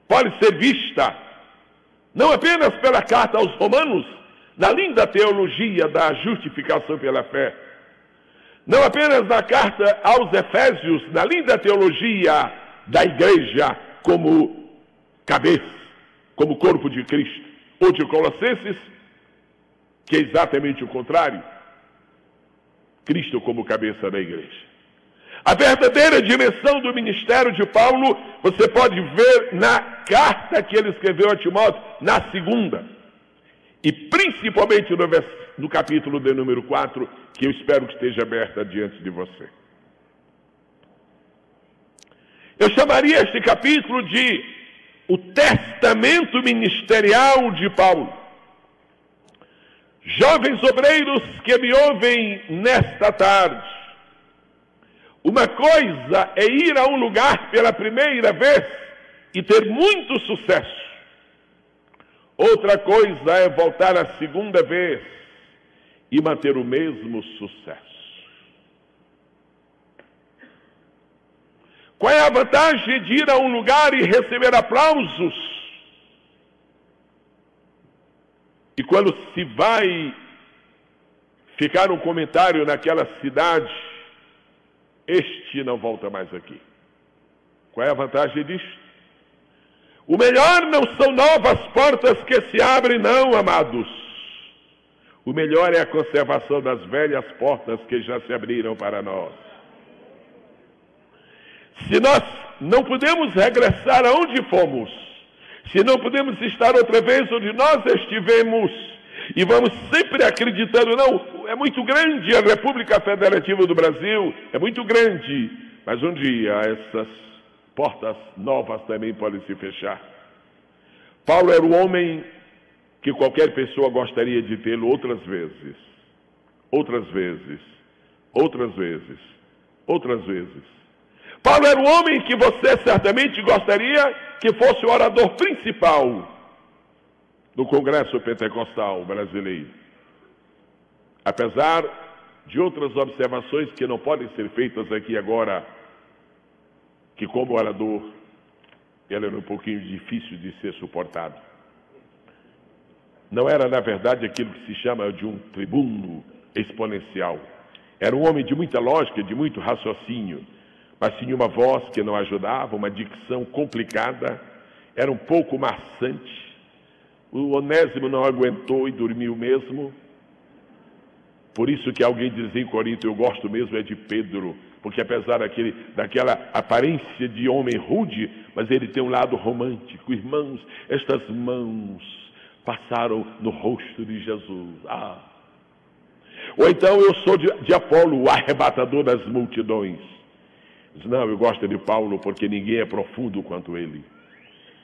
pode ser vista não apenas pela carta aos Romanos, na linda teologia da justificação pela fé, não apenas na carta aos Efésios, na linda teologia da igreja como cabeça, como corpo de Cristo, ou de Colossenses, que é exatamente o contrário, Cristo como cabeça da igreja. A verdadeira dimensão do ministério de Paulo, você pode ver na carta que ele escreveu a Timóteo, na segunda, e principalmente no capítulo de número 4, que eu espero que esteja aberta diante de você. Eu chamaria este capítulo de o testamento ministerial de Paulo. Jovens obreiros que me ouvem nesta tarde, uma coisa é ir a um lugar pela primeira vez e ter muito sucesso. Outra coisa é voltar a segunda vez e manter o mesmo sucesso. Qual é a vantagem de ir a um lugar e receber aplausos? E quando se vai ficar um comentário naquela cidade, este não volta mais aqui. Qual é a vantagem disso? O melhor não são novas portas que se abrem, não, amados. O melhor é a conservação das velhas portas que já se abriram para nós. Se nós não podemos regressar aonde fomos, se não podemos estar outra vez onde nós estivemos, e vamos sempre acreditando, não, é muito grande a República Federativa do Brasil, é muito grande, mas um dia essas portas novas também podem se fechar. Paulo era o homem que qualquer pessoa gostaria de tê-lo outras vezes, outras vezes, outras vezes, outras vezes. Paulo era o homem que você certamente gostaria que fosse o orador principal do Congresso Pentecostal brasileiro. Apesar de outras observações que não podem ser feitas aqui agora, que como orador, ele era um pouquinho difícil de ser suportado. Não era, na verdade, aquilo que se chama de um tribuno exponencial. Era um homem de muita lógica, de muito raciocínio, mas tinha uma voz que não ajudava, uma dicção complicada, era um pouco maçante. O Onésimo não aguentou e dormiu mesmo. Por isso que alguém diz em Corinto, eu gosto mesmo é de Pedro, porque apesar daquela aparência de homem rude, mas ele tem um lado romântico. Irmãos, estas mãos passaram no rosto de Jesus. Ou então eu sou de Apolo, o arrebatador das multidões. Diz, não, eu gosto de Paulo porque ninguém é profundo quanto ele.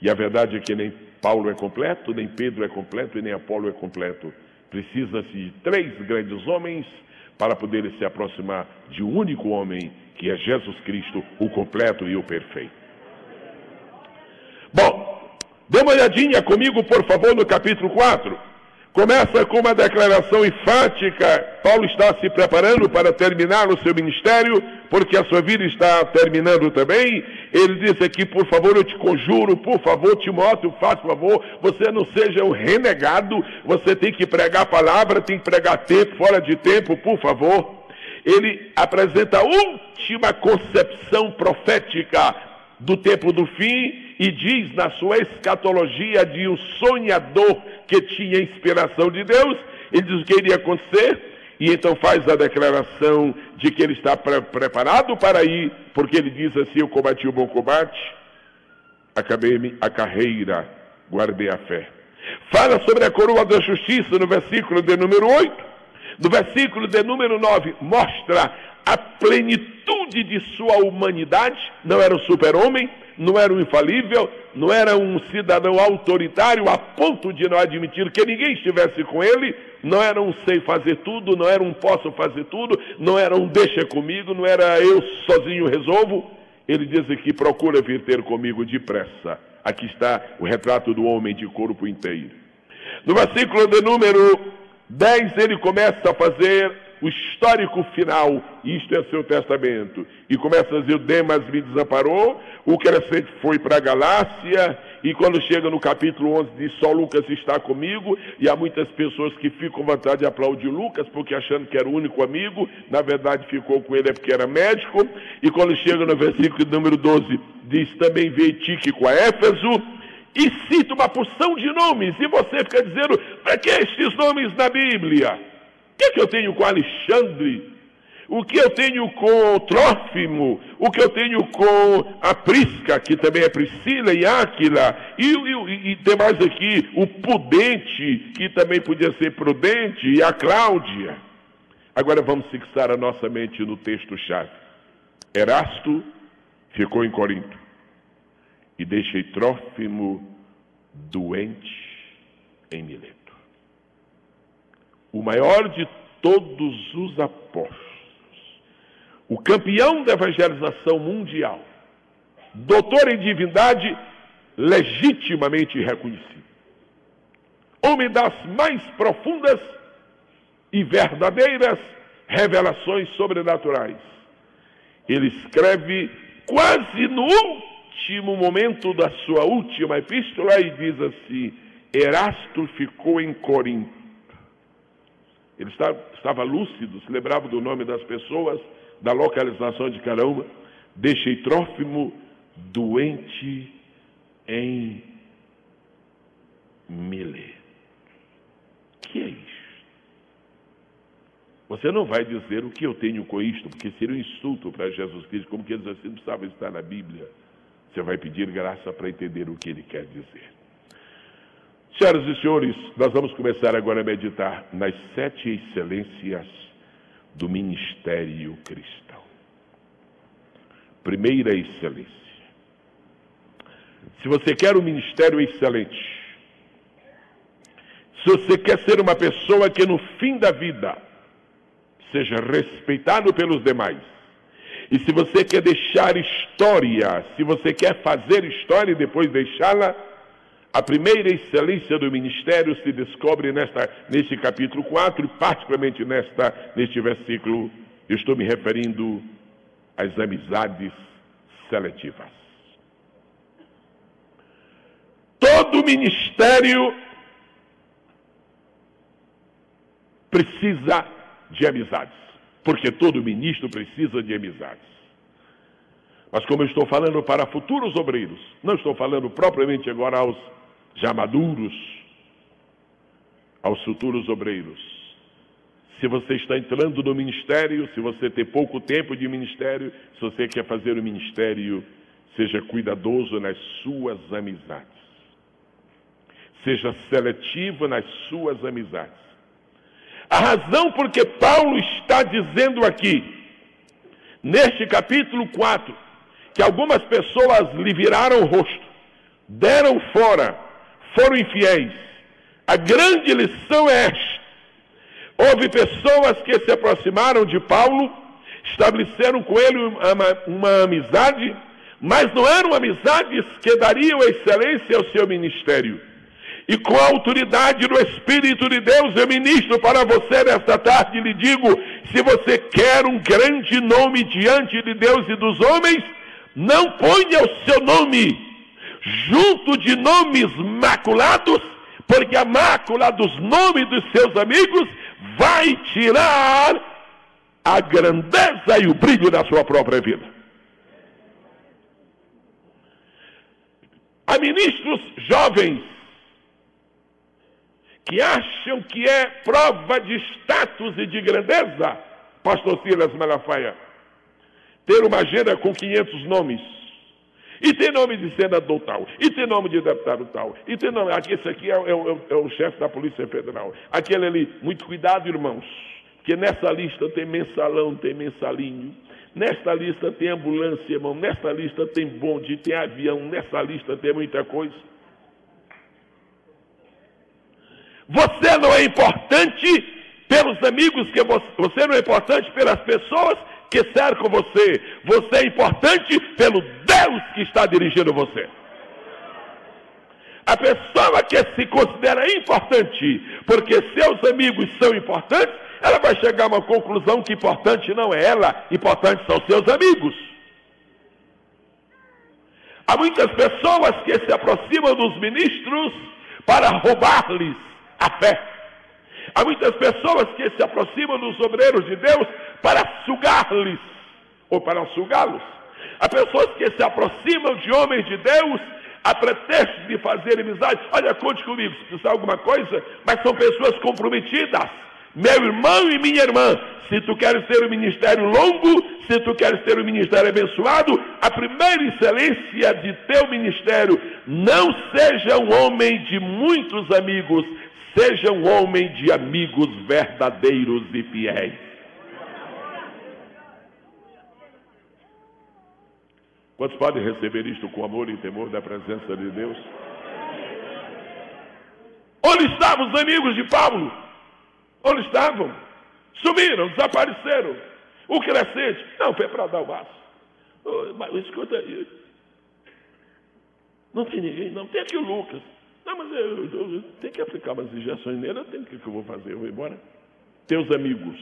E a verdade é que nem Paulo é completo, nem Pedro é completo e nem Apolo é completo. Precisa-se de 3 grandes homens para poderem se aproximar de um único homem, que é Jesus Cristo, o completo e o perfeito. Bom, dê uma olhadinha comigo, por favor, no capítulo 4. Começa com uma declaração enfática. Paulo está se preparando para terminar o seu ministério, porque a sua vida está terminando também. Ele diz aqui, por favor, eu te conjuro, por favor, Timóteo, faça favor, você não seja um renegado, você tem que pregar a palavra, tem que pregar tempo, fora de tempo, por favor. Ele apresenta a última concepção profética do tempo do fim, e diz na sua escatologia de um sonhador que tinha inspiração de Deus, ele diz o que iria acontecer, e então faz a declaração de que ele está preparado para ir, porque ele diz assim, eu combati o bom combate, acabei a carreira, guardei a fé. Fala sobre a coroa da justiça no versículo de número 8, no versículo de número 9, mostra a plenitude de sua humanidade, não era um super-homem, não era um infalível, não era um cidadão autoritário a ponto de não admitir que ninguém estivesse com ele, não era um sei fazer tudo, não era um posso fazer tudo, não era um deixa comigo, não era eu sozinho resolvo. Ele diz aqui, procura vir ter comigo depressa. Aqui está o retrato do homem de corpo inteiro. No versículo de número 10, ele começa a fazer o histórico final, isto é seu testamento, e começa a dizer, o Demas me desamparou, o Crescente foi para a Galácia, e quando chega no capítulo 11 diz, só Lucas está comigo, e há muitas pessoas que ficam com vontade de aplaudir Lucas, porque achando que era o único amigo, na verdade ficou com ele porque era médico, e quando chega no versículo número 12, diz, também veio Tíquico a Éfeso, e cita uma porção de nomes, e você fica dizendo, para que estes nomes na Bíblia? O que eu tenho com Alexandre? O que eu tenho com Trófimo? O que eu tenho com a Prisca, que também é Priscila e Áquila? E tem mais aqui o Pudente, que também podia ser Prudente, e a Cláudia. Agora vamos fixar a nossa mente no texto-chave. Erasto ficou em Corinto. E deixei Trófimo doente em Mileto. O maior de todos os apóstolos, o campeão da evangelização mundial, doutor em divindade, legitimamente reconhecido, homem das mais profundas e verdadeiras revelações sobrenaturais. Ele escreve quase no último momento da sua última epístola e diz assim, Erasto ficou em Corinto. Ele estava lúcido, se lembrava do nome das pessoas, da localização de cada uma. Deixei Trófimo doente em Mileto. Que é isso? Você não vai dizer o que eu tenho com isto, porque seria um insulto para Jesus Cristo, como que ele diz assim, não precisava estar na Bíblia. Você vai pedir graça para entender o que ele quer dizer. Senhoras e senhores, nós vamos começar agora a meditar nas 7 excelências do ministério cristão. Primeira excelência. Se você quer um ministério excelente, se você quer ser uma pessoa que no fim da vida seja respeitado pelos demais, e se você quer deixar história, se você quer fazer história e depois deixá-la, a primeira excelência do ministério se descobre neste capítulo 4, e particularmente neste versículo, eu estou me referindo às amizades seletivas. Todo ministério precisa de amizades, porque todo ministro precisa de amizades. Mas como eu estou falando para futuros obreiros, não estou falando propriamente agora aos já maduros, aos futuros obreiros. Se você está entrando no ministério, se você tem pouco tempo de ministério, se você quer fazer o ministério, seja cuidadoso nas suas amizades. Seja seletivo nas suas amizades. A razão por que Paulo está dizendo aqui, neste capítulo 4, que algumas pessoas lhe viraram o rosto, deram fora, foram infiéis. A grande lição é esta: houve pessoas que se aproximaram de Paulo, estabeleceram com ele uma amizade, mas não eram amizades que dariam excelência ao seu ministério. E com a autoridade do Espírito de Deus, eu ministro para você nesta tarde e lhe digo: se você quer um grande nome diante de Deus e dos homens, não ponha o seu nome junto de nomes maculados, porque a mácula dos nomes dos seus amigos vai tirar a grandeza e o brilho da sua própria vida. Há ministros jovens que acham que é prova de status e de grandeza, pastor Silas Malafaia, ter uma agenda com 500 nomes, e tem nome de senador tal, e tem nome de deputado tal, e tem nome, esse aqui é o chefe da Polícia Federal, aquele ali. Muito cuidado, irmãos, que nessa lista tem mensalão, tem mensalinho, nesta lista tem ambulância, irmão, nesta lista tem bonde, tem avião, nessa lista tem muita coisa. Você não é importante pelos amigos que você não é importante pelas pessoas que cercam você. Você é importante pelo Deus que está dirigindo você. A pessoa que se considera importante porque seus amigos são importantes, ela vai chegar a uma conclusão que importante não é ela, importante são seus amigos. Há muitas pessoas que se aproximam dos ministros para roubar-lhes a fé. Há muitas pessoas que se aproximam dos obreiros de Deus para sugar-lhes, ou para sugá-los. Há pessoas que se aproximam de homens de Deus a pretexto de fazer amizade. Olha, conte comigo, se precisar alguma coisa, mas são pessoas comprometidas. Meu irmão e minha irmã, se tu queres ter um ministério longo, se tu queres ter um ministério abençoado, a primeira excelência de teu ministério, não seja um homem de muitos amigos, seja um homem de amigos verdadeiros e fiéis. Quantos podem receber isto com amor e temor da presença de Deus? Onde estavam os amigos de Paulo? Onde estavam? Sumiram, desapareceram. O crescente, não, foi para dar o vaso. Mas escuta aí. Não tem ninguém, não. Tem aqui o Lucas. Não, mas eu tenho que aplicar umas injeções nele, eu tenho que eu vou fazer? Eu vou embora. Teus amigos.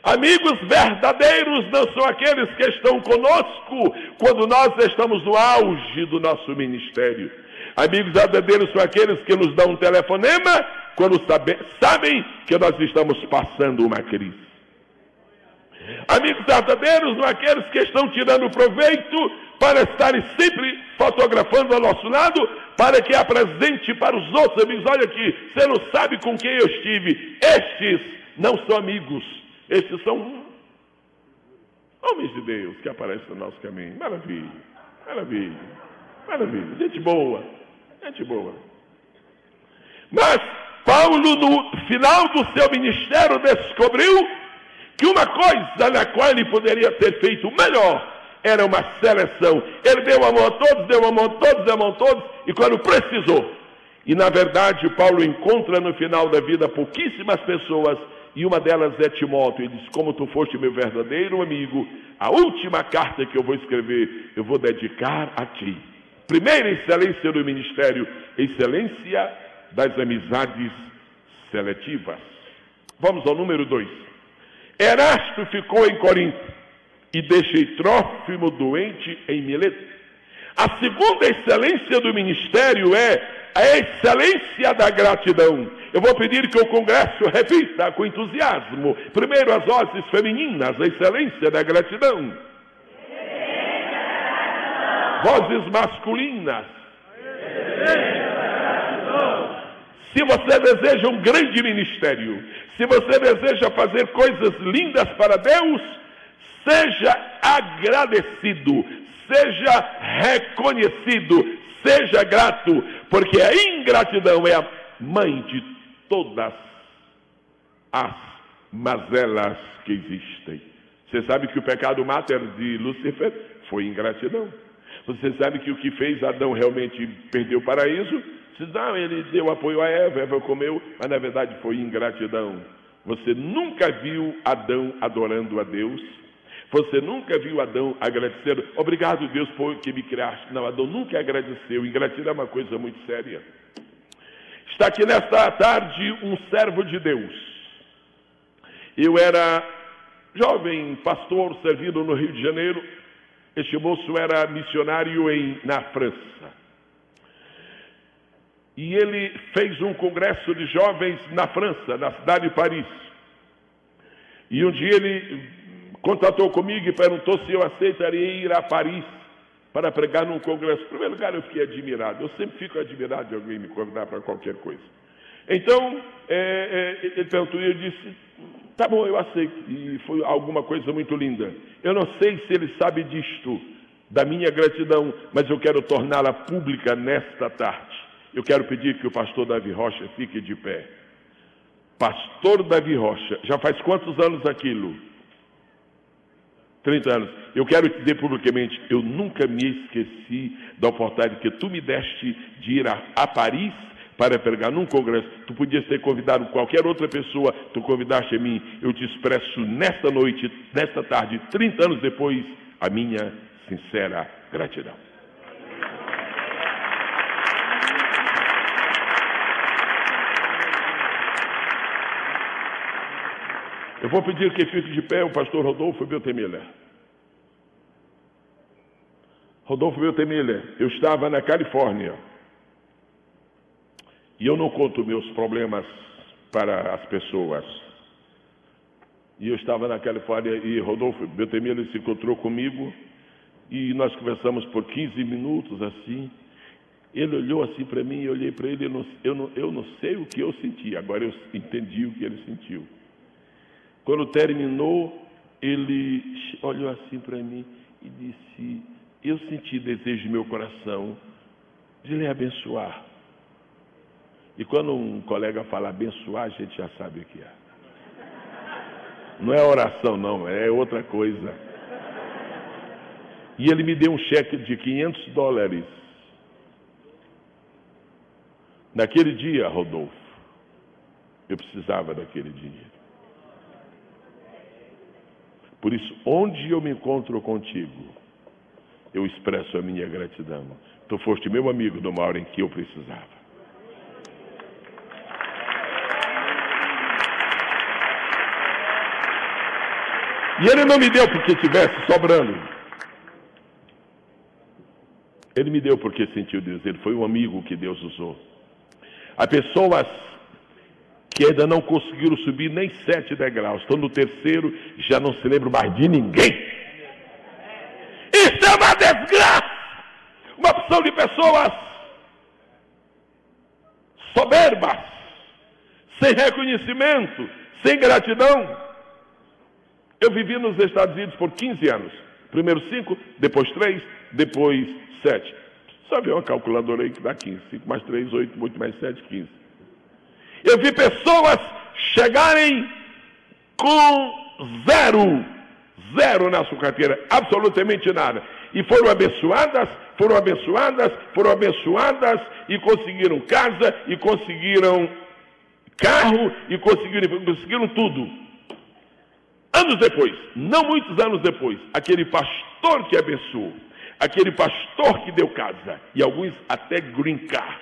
Amigos verdadeiros não são aqueles que estão conosco quando nós estamos no auge do nosso ministério. Amigos verdadeiros são aqueles que nos dão um telefonema quando sabem que nós estamos passando uma crise. Amigos verdadeiros são aqueles que estão tirando proveito para estarem sempre fotografando ao nosso lado, para que apresente para os outros amigos. Olha aqui, você não sabe com quem eu estive. Estes não são amigos, estes são homens de Deus que aparecem no nosso caminho. Maravilha, maravilha, maravilha. Gente boa, gente boa. Mas Paulo, no final do seu ministério, descobriu que uma coisa na qual ele poderia ter feito melhor era uma seleção. Ele deu a mão a todos, deu a mão a todos, deu a mão a todos, e quando precisou. E na verdade, Paulo encontra no final da vida pouquíssimas pessoas, e uma delas é Timóteo. Ele diz: como tu foste meu verdadeiro amigo, a última carta que eu vou escrever, eu vou dedicar a ti. Primeira excelência do ministério, excelência das amizades seletivas. Vamos ao número 2. Erasto ficou em Corinto e deixei Trófimo doente em Mileto. A segunda excelência do ministério é a excelência da gratidão. Eu vou pedir que o congresso repita com entusiasmo. Primeiro as vozes femininas, a excelência da gratidão. Vozes masculinas. Se você deseja um grande ministério, se você deseja fazer coisas lindas para Deus, seja agradecido, seja reconhecido, seja grato, porque a ingratidão é a mãe de todas as mazelas que existem. Você sabe que o pecado máter de Lúcifer foi ingratidão. Você sabe que o que fez Adão realmente perdeu o paraíso? Se não, ele deu apoio a Eva comeu, mas na verdade foi ingratidão. Você nunca viu Adão adorando a Deus? Você nunca viu Adão agradecendo? Obrigado, Deus, por que me criaste. Não, Adão nunca agradeceu. Ingratidão é uma coisa muito séria. Está aqui nesta tarde um servo de Deus. Eu era jovem pastor servindo no Rio de Janeiro. Este moço era missionário na França. E ele fez um congresso de jovens na França, na cidade de Paris. E um dia ele contatou comigo e perguntou se eu aceitaria ir a Paris para pregar num congresso. Em primeiro lugar, eu fiquei admirado. Eu sempre fico admirado de alguém me convidar para qualquer coisa. Então, ele perguntou e eu disse, tá bom, eu aceito. E foi alguma coisa muito linda. Eu não sei se ele sabe disto, da minha gratidão, mas eu quero torná-la pública nesta tarde. Eu quero pedir que o pastor Davi Rocha fique de pé. Pastor Davi Rocha, já faz quantos anos aquilo? 30 anos. Eu quero te dizer publicamente, eu nunca me esqueci da oportunidade que tu me deste de ir a Paris para pregar num congresso. Tu podias ter convidado qualquer outra pessoa, tu convidaste a mim. Eu te expresso nesta noite, nesta tarde, 30 anos depois, a minha sincera gratidão. Eu vou pedir que fique de pé o pastor Rodolfo Beltemiller. Rodolfo Beltemiller, eu estava na Califórnia. E eu não conto meus problemas para as pessoas. E eu estava na Califórnia e Rodolfo Beltemiller se encontrou comigo. E nós conversamos por 15 minutos assim. Ele olhou assim para mim, eu olhei para ele, eu não sei o que eu senti. Agora eu entendi o que ele sentiu. Quando terminou, ele olhou assim para mim e disse, eu senti desejo no meu coração de lhe abençoar. E quando um colega fala abençoar, a gente já sabe o que é. Não é oração não, é outra coisa. E ele me deu um cheque de $500. Naquele dia, Rodolfo, eu precisava daquele dinheiro. Por isso, onde eu me encontro contigo, eu expresso a minha gratidão. Tu foste meu amigo numa hora em que eu precisava. E ele não me deu porque estivesse sobrando. Ele me deu porque sentiu Deus. Ele foi um amigo que Deus usou. Há pessoas que ainda não conseguiram subir nem 7 degraus. Estão no terceiro, já não se lembram mais de ninguém. Isso é uma desgraça! Uma opção de pessoas soberbas, sem reconhecimento, sem gratidão. Eu vivi nos Estados Unidos por 15 anos. Primeiro 5, depois 3, depois 7. Só vê uma calculadora aí que dá 15. 5 mais 3, 8, 8 mais 7, 15. Eu vi pessoas chegarem com zero na sua carteira, absolutamente nada. E foram abençoadas, e conseguiram casa, e conseguiram carro, e conseguiram tudo. Anos depois, não muitos anos depois, aquele pastor que abençoou, aquele pastor que deu casa, e alguns até green card,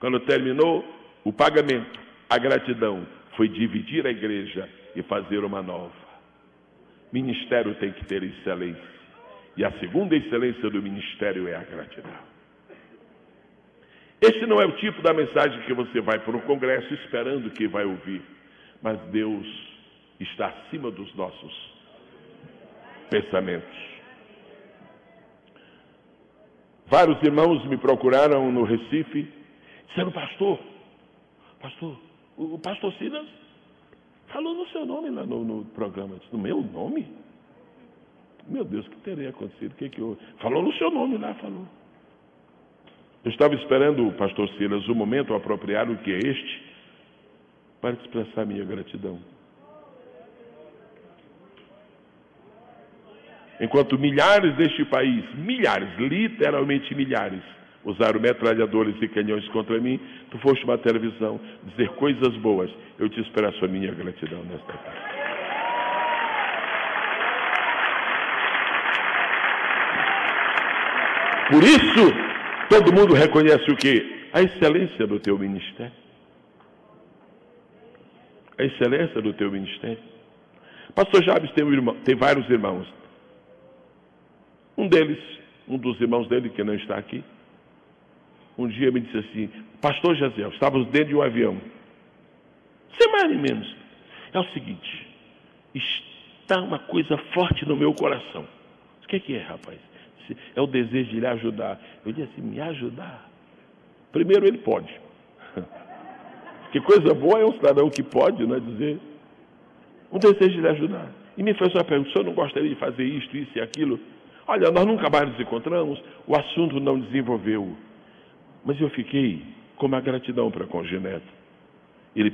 quando terminou o pagamento, a gratidão foi dividir a igreja e fazer uma nova. Ministério tem que ter excelência. E a segunda excelência do ministério é a gratidão. Este não é o tipo da mensagem que você vai para um congresso esperando que vai ouvir. Mas Deus está acima dos nossos pensamentos. Vários irmãos me procuraram no Recife, dizendo, pastor, o pastor Silas falou no seu nome lá no programa. Eu disse, no meu nome? Meu Deus, o que teria acontecido? Falou no seu nome lá, falou. Eu estava esperando, pastor Silas, o momento apropriado que é este, para expressar minha gratidão. Enquanto milhares deste país, milhares, literalmente milhares, usaram metralhadores e canhões contra mim, tu foste uma televisão dizer coisas boas. Eu te expresso a minha gratidão nesta tarde. Por isso, todo mundo reconhece o quê? A excelência do teu ministério. A excelência do teu ministério. Pastor Jabes tem vários irmãos. Um dos irmãos dele, que não está aqui, um dia me disse assim: Pastor Jaziel, estávamos dentro de um avião. Sem mais nem menos. É o seguinte, está uma coisa forte no meu coração. O que é, rapaz? É o desejo de lhe ajudar. Eu disse assim: me ajudar? Primeiro, ele pode. Que coisa boa é um cidadão que pode, não é dizer? Um desejo de lhe ajudar. E me fez uma pergunta: o senhor não gostaria de fazer isto, isso e aquilo? Olha, nós nunca mais nos encontramos, o assunto não desenvolveu. Mas eu fiquei com uma gratidão para com o Gineto. Ele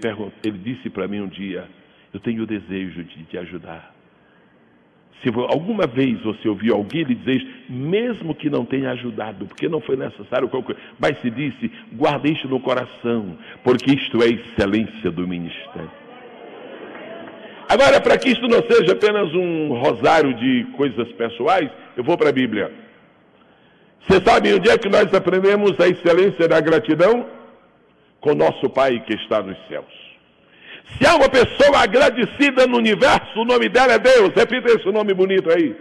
disse para mim um dia: eu tenho o desejo de te ajudar. Se alguma vez você ouviu alguém lhe dizer isso, mesmo que não tenha ajudado, porque não foi necessário, mas se disse: guarda isto no coração, porque isto é a excelência do ministério. Agora, para que isto não seja apenas um rosário de coisas pessoais, eu vou para a Bíblia. Você sabe onde é que nós aprendemos a excelência da gratidão? Com nosso Pai que está nos céus. Se há uma pessoa agradecida no universo, o nome dela é Deus. Repita esse nome bonito aí.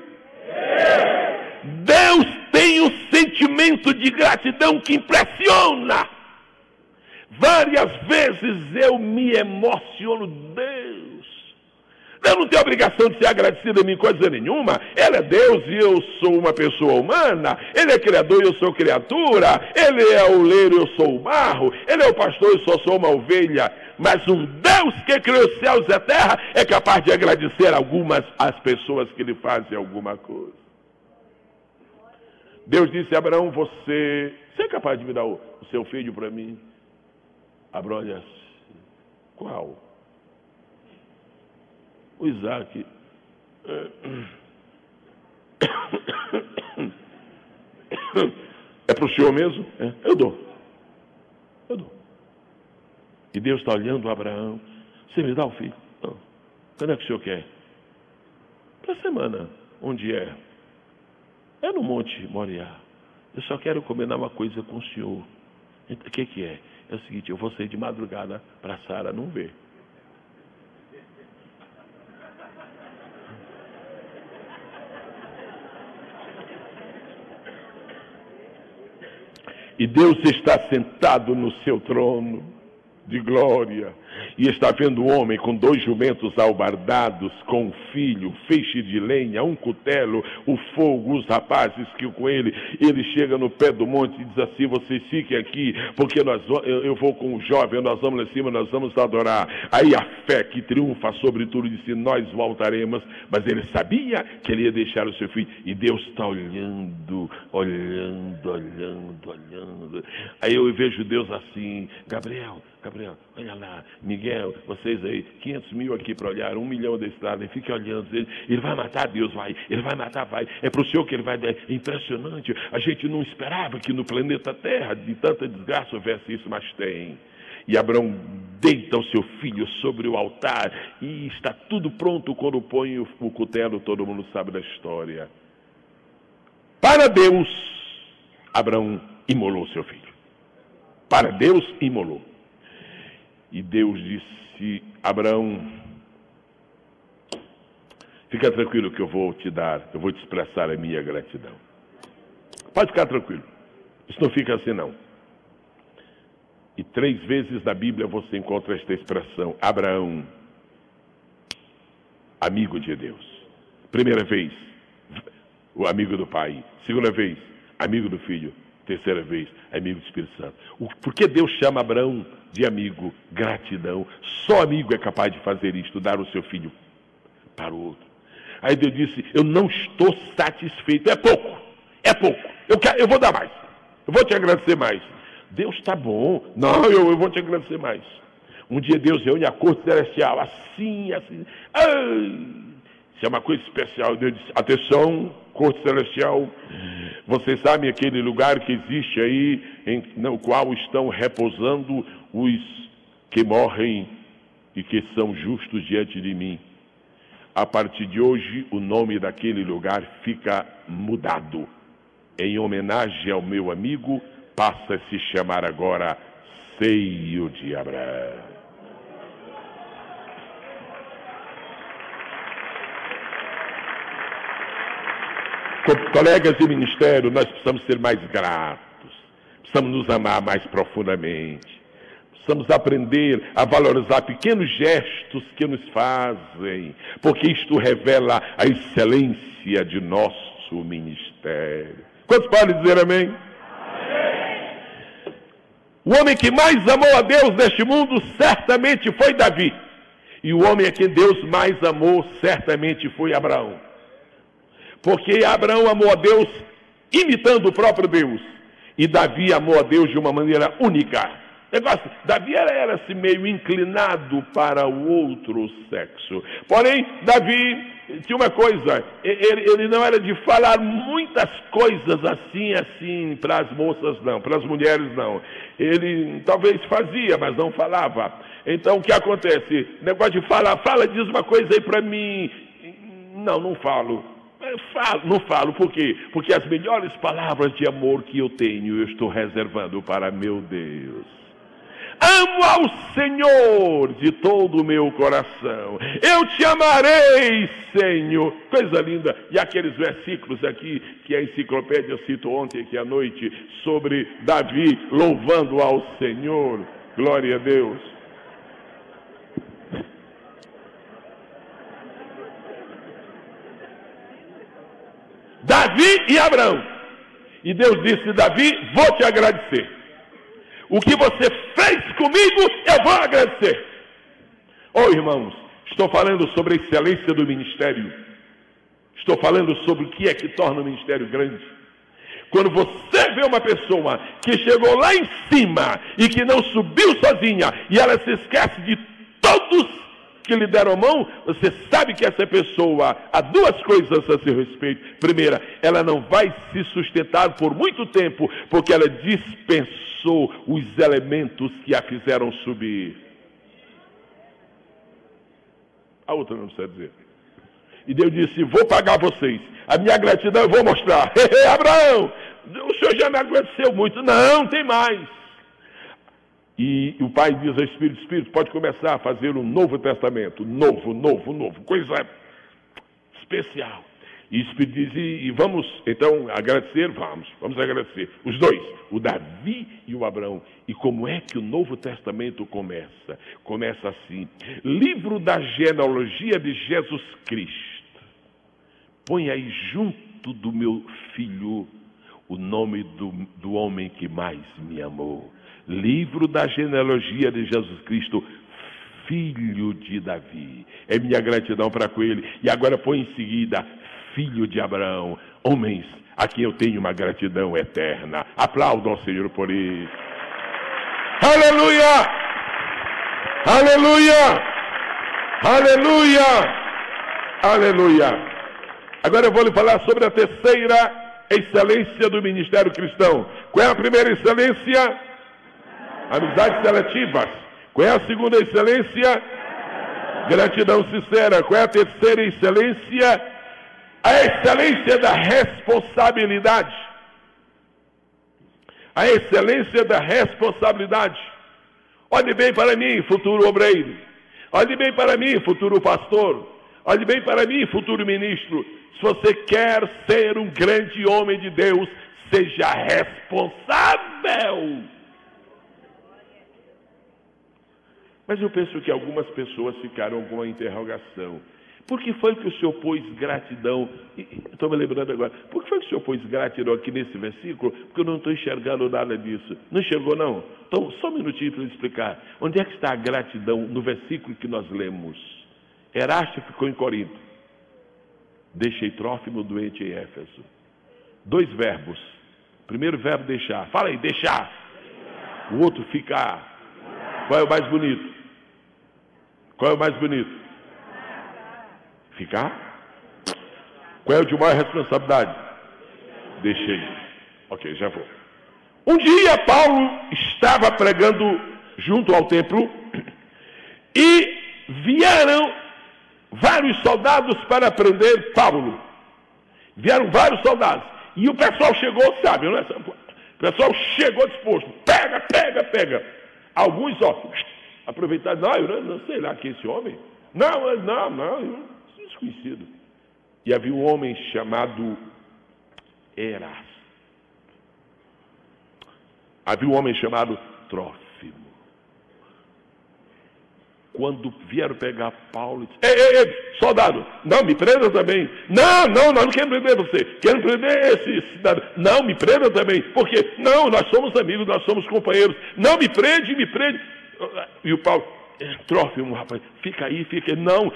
Deus tem um sentimento de gratidão que impressiona. Várias vezes eu me emociono. Eu não tenho obrigação de ser agradecido em coisa nenhuma. Ele é Deus e eu sou uma pessoa humana. Ele é criador e eu sou criatura. Ele é o oleiro e eu sou o barro. Ele é o pastor e eu só sou uma ovelha. Mas um Deus que criou os céus e a terra é capaz de agradecer as pessoas que lhe fazem alguma coisa. Deus disse a Abraão: você é capaz de me dar o seu filho para mim? Abraão, olha, qual? O Isaac. É para o senhor mesmo? É. Eu dou. E Deus está olhando Abraão: você me dá o filho? Não. Quando é que o senhor quer? Para a semana. Onde é? É no Monte Moriá. Eu só quero combinar uma coisa com o senhor. O que é? É o seguinte: eu vou sair de madrugada para Sara não ver. E Deus está sentado no seu trono de glória, e está vendo o homem com 2 jumentos albardados, com um filho, feixe de lenha, um cutelo, o fogo, os rapazes que com ele chega no pé do monte e diz assim: vocês fiquem aqui, porque eu vou com o jovem, nós vamos lá em cima, nós vamos adorar. Aí a fé que triunfa sobre tudo disse: nós voltaremos. Mas ele sabia que ele ia deixar o seu filho, e Deus está olhando. Aí eu vejo Deus assim: Gabriel, olha lá, Miguel, vocês aí, 500 mil aqui para olhar, 1 milhão desse lado, e fique olhando, ele vai matar, Deus vai, ele vai matar, vai, é para o senhor que ele vai dar. É impressionante, a gente não esperava que no planeta Terra de tanta desgraça houvesse isso, mas tem. E Abraão deita o seu filho sobre o altar, e está tudo pronto quando põe o cutelo, todo mundo sabe da história. Para Deus, Abraão imolou seu filho. Para Deus, imolou. E Deus disse: Abraão, fica tranquilo que eu vou te dar, eu vou te expressar a minha gratidão. Pode ficar tranquilo. Isso não fica assim, não. E 3 vezes na Bíblia você encontra esta expressão: Abraão, amigo de Deus. Primeira vez, o amigo do Pai. Segunda vez, amigo do Filho. Terceira vez, amigo do Espírito Santo. Por que Deus chama Abraão de amigo? Gratidão. Só amigo é capaz de fazer isto, dar o seu filho para o outro. Aí Deus disse: eu não estou satisfeito. É pouco. Eu vou dar mais. Eu vou te agradecer mais. Deus está bom. Não, eu vou te agradecer mais. Um dia Deus reúne a corte celestial, assim. Ai, Isso é uma coisa especial. Deus disse, atenção, corte celestial, vocês sabem aquele lugar que existe aí, no qual estão repousando os que morrem e que são justos diante de mim. A partir de hoje, o nome daquele lugar fica mudado. Em homenagem ao meu amigo, passa a se chamar agora Seio de Abraão. Colegas de ministério, nós precisamos ser mais gratos, precisamos nos amar mais profundamente, precisamos aprender a valorizar pequenos gestos que nos fazem, porque isto revela a excelência de nosso ministério. Quantos podem dizer amém? Amém. O homem que mais amou a Deus neste mundo certamente foi Davi, e o homem a quem Deus mais amou certamente foi Abraão. Porque Abraão amou a Deus imitando o próprio Deus. E Davi amou a Deus de uma maneira única. Davi era assim, meio inclinado para o outro sexo. Porém, Davi tinha uma coisa. Ele não era de falar muitas coisas assim para as moças não, para as mulheres não. Ele talvez fazia, mas não falava. Então o que acontece? Negócio de falar, diz uma coisa aí para mim. Não falo. Não falo, por quê? Porque as melhores palavras de amor que eu tenho, eu estou reservando para meu Deus. Amo ao Senhor de todo o meu coração. Eu te amarei, Senhor. Coisa linda. E aqueles versículos aqui que a enciclopédia citou ontem aqui à noite, sobre Davi louvando ao Senhor. Glória a Deus. Davi e Abraão. E Deus disse, Davi, vou te agradecer. O que você fez comigo, eu vou agradecer. Irmãos, estou falando sobre a excelência do ministério. Estou falando sobre o que é que torna o ministério grande. Quando você vê uma pessoa que chegou lá em cima e que não subiu sozinha, e ela se esquece de todos que lhe deram a mão, você sabe que essa pessoa há duas coisas a seu respeito. Primeira, ela não vai se sustentar por muito tempo, porque ela dispensou os elementos que a fizeram subir. A outra não precisa dizer. E Deus disse, vou pagar vocês. A minha gratidão eu vou mostrar. Abraão, o senhor já me agradeceu muito. Não, tem mais. E o pai diz ao Espírito, pode começar a fazer um novo testamento. Novo. Coisa especial. E o Espírito diz, e vamos então agradecer? Vamos agradecer. Os dois, o Davi e o Abraão. E como é que o Novo Testamento começa? Começa assim, livro da genealogia de Jesus Cristo. Põe aí junto do meu filho o nome do homem que mais me amou. Livro da genealogia de Jesus Cristo, filho de Davi. É minha gratidão para com ele. E agora põe em seguida, filho de Abraão. Homens a quem eu tenho uma gratidão eterna. Aplaudam ao Senhor por isso. Aleluia! Aleluia! Aleluia! Aleluia! Agora eu vou lhe falar sobre a terceira excelência do ministério cristão. Qual é a primeira excelência? Amizades seletivas. Qual é a segunda excelência? Gratidão sincera. Qual é a terceira excelência? A excelência da responsabilidade. A excelência da responsabilidade. Olhe bem para mim, futuro obreiro. Olhe bem para mim, futuro pastor. Olhe bem para mim, futuro ministro. Se você quer ser um grande homem de Deus, seja responsável. Mas eu penso que algumas pessoas ficaram com uma interrogação. Por que foi que o Senhor pôs gratidão? Estou me lembrando agora. Por que foi que o Senhor pôs gratidão aqui nesse versículo? Porque eu não estou enxergando nada disso. Não enxergou, não? Então, só um minutinho para eu explicar. Onde é que está a gratidão no versículo que nós lemos? Erasto ficou em Corinto. Deixei Trófimo doente em Éfeso. 2 verbos. Primeiro verbo, deixar. Fala aí, deixar. O outro, ficar. Qual é o mais bonito? Qual é o mais bonito? Ficar? Qual é o de maior responsabilidade? Deixei. Ok, já vou. Um dia Paulo estava pregando junto ao templo e vieram vários soldados para prender Paulo. Vieram vários soldados. E o pessoal chegou, sabe, não é? O pessoal chegou disposto. Pega, pega, pega. Alguns, aproveitaram. Não, eu não sei lá quem é esse homem. Não, desconhecido. E havia um homem chamado Erasto. Havia um homem chamado Trófimo. Quando vieram pegar Paulo, disse, ei, soldado, não, me prenda também. Não quero prender você. Quero prender esse cidadão. Não, me prenda também. Porque, não, nós somos amigos, nós somos companheiros. Não, me prende. E o Paulo, Trófimo, rapaz, fica aí. Não,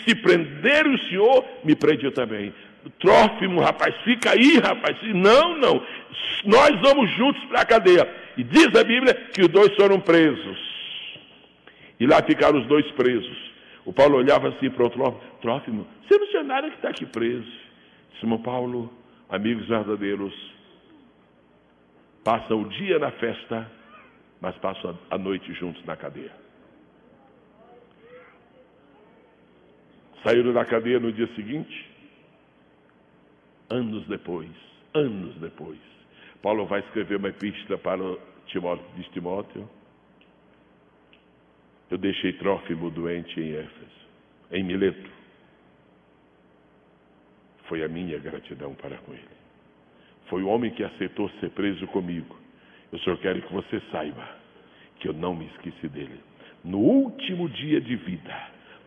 se prender o senhor, me prende eu também. Trófimo, rapaz, fica aí, rapaz. Não. Nós vamos juntos para a cadeia. E diz a Bíblia que os dois foram presos. E lá ficaram os dois presos. O Paulo olhava assim para o Trófimo. Você não tinha nada que está aqui preso. Disse, meu Paulo, amigos verdadeiros, passam o dia na festa, mas passam a noite juntos na cadeia. Saíram da cadeia no dia seguinte. Anos depois, Paulo vai escrever uma epístola para Timóteo. Diz Timóteo, eu deixei Trófimo doente em Éfeso, em Mileto. Foi a minha gratidão para com ele. Foi o homem que aceitou ser preso comigo. Eu só quero que você saiba que eu não me esqueci dele. No último dia de vida,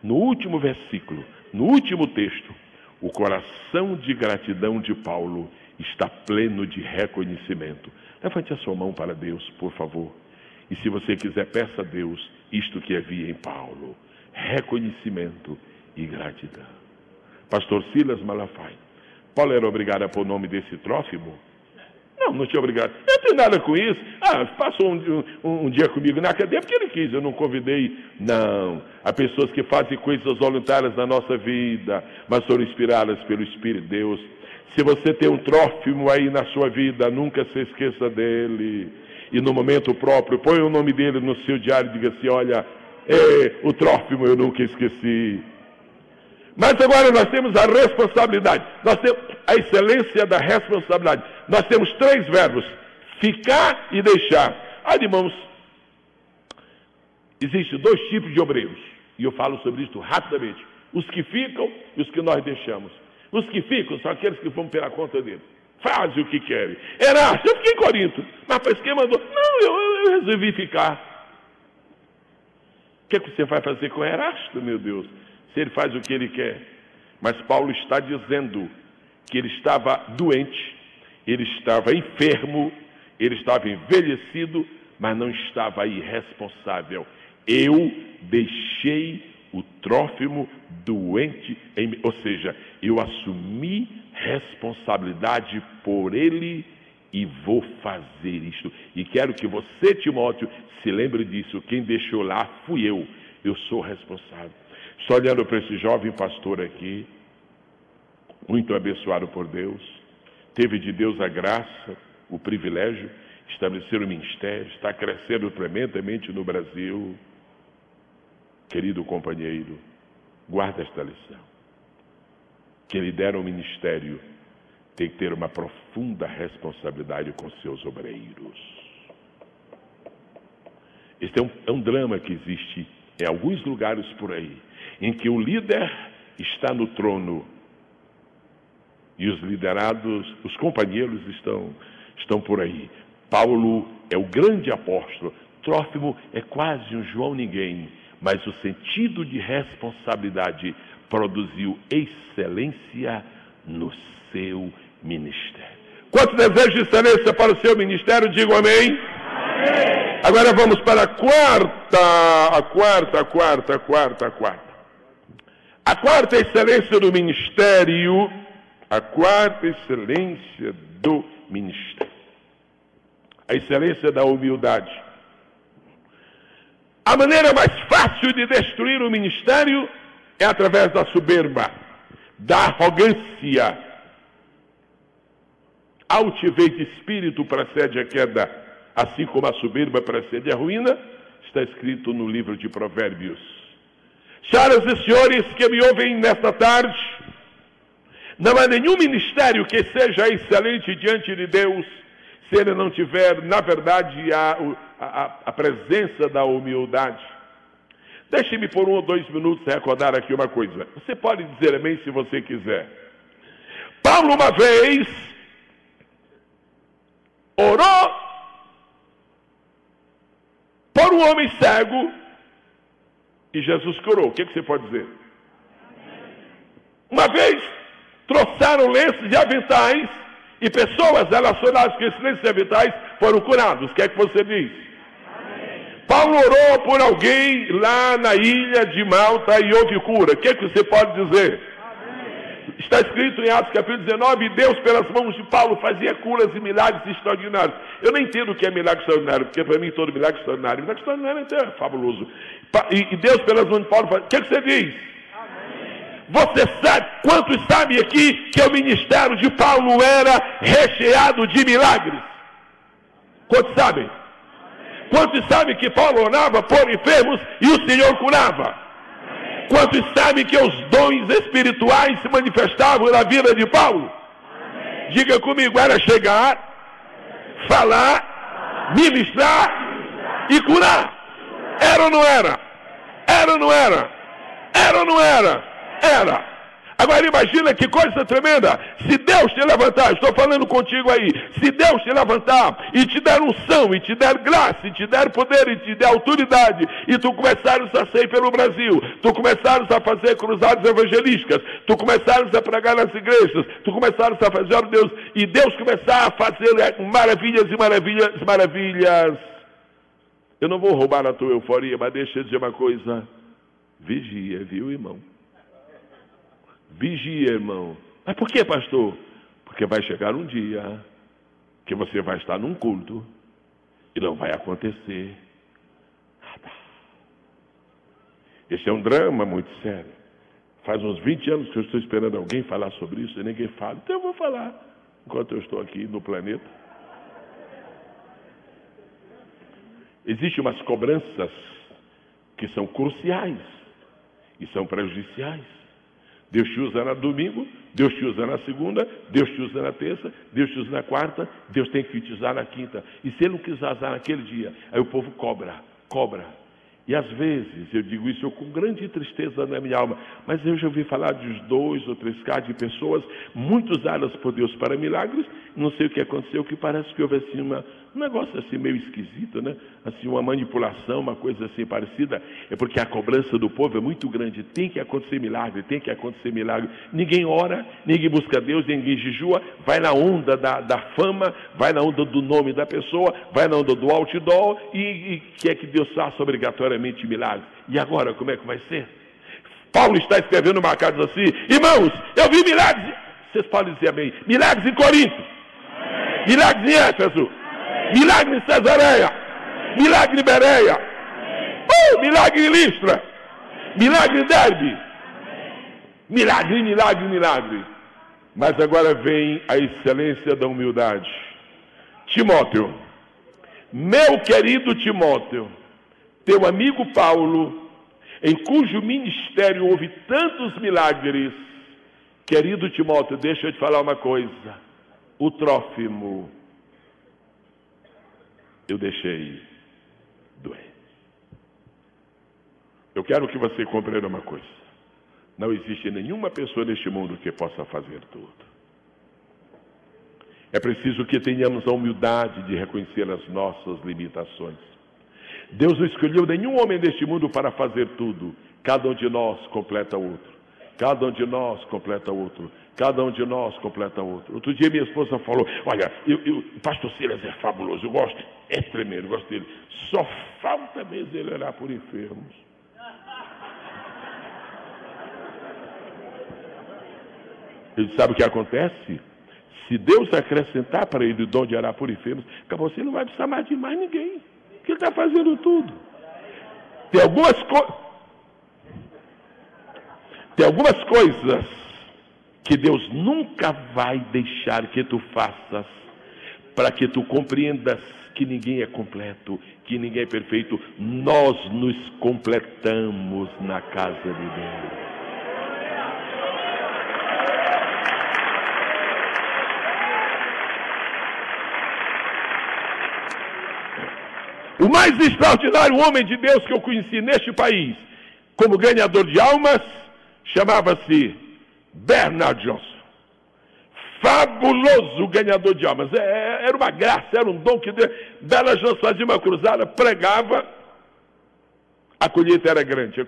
no último versículo, no último texto, o coração de gratidão de Paulo está pleno de reconhecimento. Levante a sua mão para Deus, por favor. E se você quiser, peça a Deus isto que havia em Paulo: reconhecimento e gratidão. Pastor Silas Malafaia. Paulo era obrigado a pôr o nome desse Trófimo? Não tinha obrigado. Eu não tenho nada com isso. Passou um dia comigo na cadeia porque ele quis, eu não convidei. Não. Há pessoas que fazem coisas voluntárias na nossa vida, mas foram inspiradas pelo Espírito de Deus. Se você tem um Trófimo aí na sua vida, nunca se esqueça dele. E no momento próprio, põe o nome dele no seu diário e diga assim, olha, o Trófimo eu nunca esqueci. Mas agora nós temos a responsabilidade, nós temos a excelência da responsabilidade. Nós temos 3 verbos, ficar e deixar. Irmãos, existem 2 tipos de obreiros, e eu falo sobre isso rapidamente. Os que ficam e os que nós deixamos. Os que ficam são aqueles que vão pela conta deles. Fazem o que querem. Erasto, eu fiquei em Corinto, mas para quem mandou? Não, eu resolvi ficar. O que é que você vai fazer com Erasto, meu Deus? Se ele faz o que ele quer. Mas Paulo está dizendo que ele estava doente, ele estava enfermo, ele estava envelhecido, mas não estava irresponsável. Eu deixei o Trófimo doente, ou seja, eu assumi responsabilidade por ele e vou fazer isto. E quero que você, Timóteo, se lembre disso. Quem deixou lá fui eu sou responsável. Estou olhando para esse jovem pastor aqui, muito abençoado por Deus, teve de Deus a graça, o privilégio de estabelecer o ministério, está crescendo tremendamente no Brasil. Querido companheiro, guarda esta lição. Quem lidera o ministério tem que ter uma profunda responsabilidade com seus obreiros. Este é um drama que existe em alguns lugares por aí, em que o líder está no trono e os liderados, os companheiros estão por aí. Paulo é o grande apóstolo, Trófimo é quase um João ninguém, mas o sentido de responsabilidade produziu excelência no seu ministério. Quantos desejos de excelência para o seu ministério? Digo amém. Amém. Agora vamos para a quarta excelência do ministério. A quarta excelência do ministério. A excelência da humildade. A maneira mais fácil de destruir o ministério é através da soberba. da arrogância. Altivez de espírito precede a queda, assim como a soberba precede a ruína, está escrito no livro de Provérbios. Senhoras e senhores que me ouvem nesta tarde, não há nenhum ministério que seja excelente diante de Deus se ele não tiver, na verdade, a presença da humildade. Deixe-me por 1 ou 2 minutos recordar aqui uma coisa. Você pode dizer amém se você quiser. Paulo uma vez orou por um homem cego e Jesus curou. O que você pode dizer? Uma vez trouxeram lenços e aventais e pessoas relacionadas com esses lenços e aventais foram curados. O que é que você diz? Amém. Paulo orou por alguém lá na ilha de Malta e houve cura. O que é que você pode dizer? Amém. Está escrito em Atos capítulo 19, Deus pelas mãos de Paulo fazia curas e milagres extraordinários. Eu não entendo o que é milagre extraordinário, porque para mim todo milagre extraordinário é até fabuloso. E Deus pelas mãos de Paulo faz... O que é que você diz? Você sabe, quantos sabem aqui que o ministério de Paulo era recheado de milagres? Quantos sabem? Quantos sabem que Paulo orava por enfermos e o Senhor curava? Quantos sabem que os dons espirituais se manifestavam na vida de Paulo? Diga comigo, era chegar, falar, ministrar e curar. Era ou não era? Era ou não era? Era ou não era? Era. Agora imagina que coisa tremenda. Se Deus te levantar, estou falando contigo aí, se Deus te levantar e te der unção, e te der graça, e te der poder, e te der autoridade, e tu começares a sair pelo Brasil, tu começares a fazer cruzadas evangelísticas, tu começares a pregar nas igrejas, tu começares a fazer Deus, e Deus começar a fazer maravilhas e maravilhas e maravilhas. Eu não vou roubar a tua euforia, mas deixa eu dizer uma coisa. Vigia, viu, irmão? Vigia, irmão. Mas por que, pastor? Porque vai chegar um dia que você vai estar num culto e não vai acontecer nada. Esse é um drama muito sério. Faz uns 20 anos que eu estou esperando alguém falar sobre isso e ninguém fala. Então eu vou falar enquanto eu estou aqui no planeta. Existem umas cobranças que são cruciais e são prejudiciais. Deus te usa na domingo, Deus te usa na segunda, Deus te usa na terça, Deus te usa na quarta, Deus tem que te usar na quinta. E se Ele não quiser usar naquele dia, aí o povo cobra. E às vezes, eu digo isso com grande tristeza na minha alma, mas eu já ouvi falar de 2 ou 3 casos de pessoas muito usadas por Deus para milagres, não sei o que aconteceu, que parece que houve assim um negócio assim meio esquisito, né? Assim, uma manipulação, uma coisa assim parecida. É porque a cobrança do povo é muito grande, tem que acontecer milagre, tem que acontecer milagre. Ninguém ora, ninguém busca Deus, ninguém jejua, vai na onda da fama, vai na onda do nome da pessoa, vai na onda do outdoor e quer que Deus faça obrigatoriamente milagres. E agora, como é que vai ser? Paulo está escrevendo uma carta assim, irmãos, eu vi milagres, vocês podem dizer amém, milagres em Corinto, amém. Milagres em Éfeso, amém. Milagre em Cesareia, amém. Milagre em Bereia, milagre em Listra, amém. Milagre em Derbe, amém. Milagre. Mas agora vem a excelência da humildade. Timóteo, meu querido Timóteo, teu amigo Paulo, em cujo ministério houve tantos milagres, querido Timóteo, deixa eu te falar uma coisa, o Trófimo eu deixei doer. Eu quero que você compreenda uma coisa, não existe nenhuma pessoa neste mundo que possa fazer tudo. É preciso que tenhamos a humildade de reconhecer as nossas limitações. Deus não escolheu nenhum homem deste mundo para fazer tudo. Cada um de nós completa outro. Cada um de nós completa outro. Cada um de nós completa outro. Outro dia minha esposa falou, olha, o pastor Silas é fabuloso, eu gosto, é tremendo, eu gosto dele. Só falta mesmo ele orar por enfermos. Ele sabe o que acontece? Se Deus acrescentar para ele o dom de orar por enfermos, acabou, você não vai precisar mais de mais ninguém. Ele está fazendo tudo. Tem algumas coisas que Deus nunca vai deixar que tu faças, para que tu compreendas que ninguém é completo, que ninguém é perfeito. Nós nos completamos na casa de Deus. O mais extraordinário homem de Deus que eu conheci neste país, como ganhador de almas, chamava-se Bernard Johnson. Fabuloso ganhador de almas. Era uma graça, era um dom que Deus... Bernard Johnson fazia uma cruzada, pregava, a colheita era grande,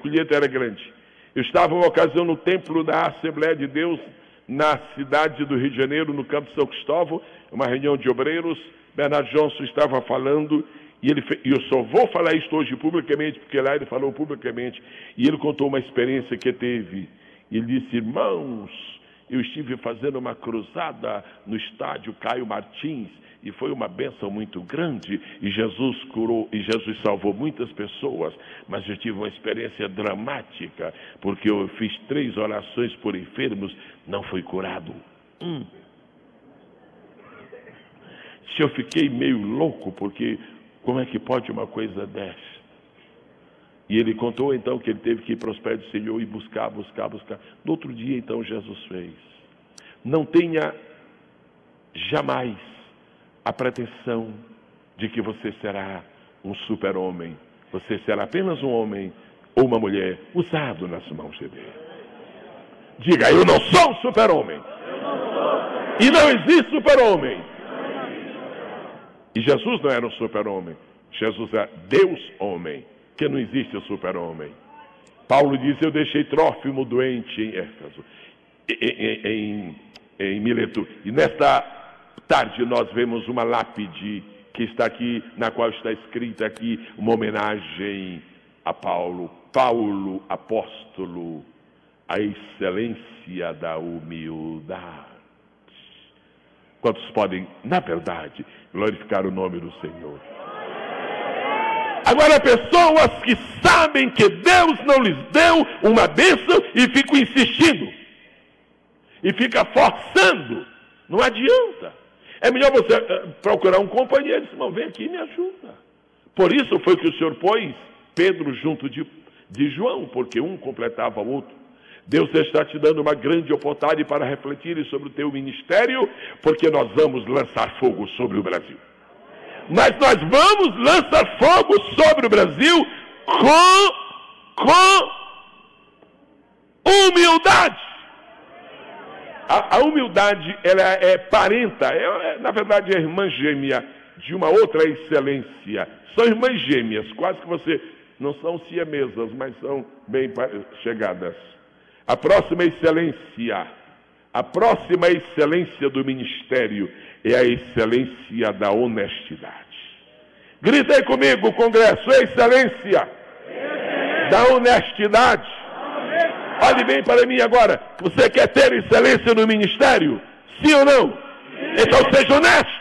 Eu estava uma ocasião no templo da Assembleia de Deus, na cidade do Rio de Janeiro, no campo de São Cristóvão, uma reunião de obreiros. Bernard Johnson estava falando, e eu só vou falar isto hoje publicamente, porque lá ele falou publicamente, e ele contou uma experiência que teve. Ele disse: irmãos, eu estive fazendo uma cruzada no estádio Caio Martins, e foi uma bênção muito grande, e Jesus curou, e Jesus salvou muitas pessoas, mas eu tive uma experiência dramática, porque eu fiz 3 orações por enfermos, não fui curado. Se eu fiquei meio louco, porque como é que pode uma coisa dessa? E ele contou então que ele teve que ir para os pés do Senhor e buscar. No outro dia então Jesus fez. Não tenha jamais a pretensão de que você será um super-homem. Você será apenas um homem ou uma mulher usado nas mãos de Deus. Diga: eu não sou um super-homem. E não existe super-homem. E Jesus não era um super-homem. Jesus era Deus-homem, que não existe o super-homem. Paulo diz: eu deixei Trófimo doente em Éfeso, em Mileto. E nesta tarde nós vemos uma lápide que está aqui, na qual está escrita aqui uma homenagem a Paulo. Paulo, apóstolo, a excelência da humildade. Quantos podem, na verdade, glorificar o nome do Senhor? Agora, pessoas que sabem que Deus não lhes deu uma bênção e ficam insistindo, e fica forçando, não adianta. É melhor você procurar um companheiro e dizer: irmão, vem aqui e me ajuda. Por isso foi que o Senhor pôs Pedro junto de João, porque um completava o outro. Deus está te dando uma grande oportunidade para refletir sobre o teu ministério, porque nós vamos lançar fogo sobre o Brasil. Mas nós vamos lançar fogo sobre o Brasil com humildade. A humildade, ela é parenta, na verdade é irmã gêmea de uma outra excelência. São irmãs gêmeas, quase que você... Não são siamesas, mas são bem chegadas. A próxima excelência do ministério é a excelência da honestidade. Grita aí comigo, Congresso: excelência da honestidade. Olhe bem para mim agora. Você quer ter excelência no ministério? Sim ou não? Então seja honesto.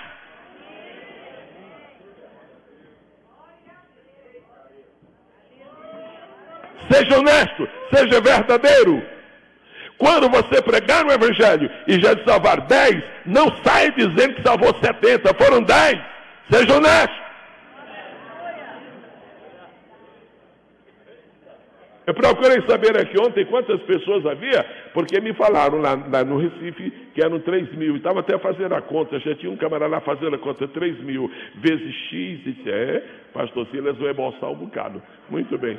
Seja honesto, seja verdadeiro. Quando você pregar o Evangelho e já de salvar 10, não saia dizendo que salvou 70, foram 10. Seja honesto. Eu procurei saber aqui ontem quantas pessoas havia, porque me falaram lá no Recife que eram 3 mil, e estava até fazendo a conta, já tinha um camarada lá fazendo a conta, 3 mil vezes X, e disse: pastor Silas vai embolsar um bocado. Muito bem.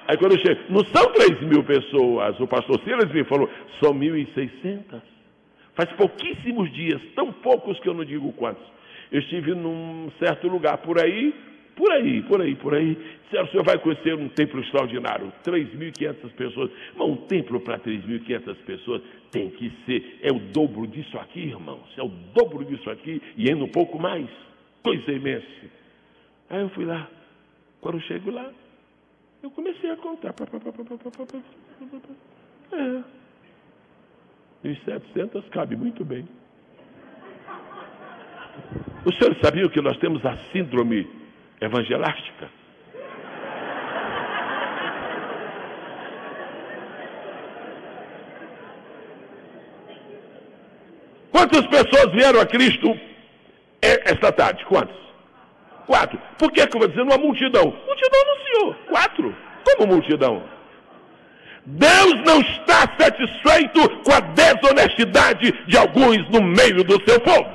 Aí quando eu chego, não são 3 mil pessoas, o pastor Silas me falou, são 1.600. Faz pouquíssimos dias, tão poucos que eu não digo quantos. Eu estive num certo lugar por aí, disseram: o senhor vai conhecer um templo extraordinário, 3.500 pessoas. Mas um templo para 3.500 pessoas tem que ser, é o dobro disso aqui, irmãos, é o dobro disso aqui, e ainda um pouco mais, coisa imensa. Aí eu fui lá, quando eu chego lá, eu comecei a contar. 1.700 cabe muito bem. Os senhores sabiam que nós temos a síndrome evangelástica? Quantas pessoas vieram a Cristo esta tarde? Quantas? 4. Por que eu vou dizer uma multidão? Multidão no Senhor. 4. Como multidão? Deus não está satisfeito com a desonestidade de alguns no meio do seu povo.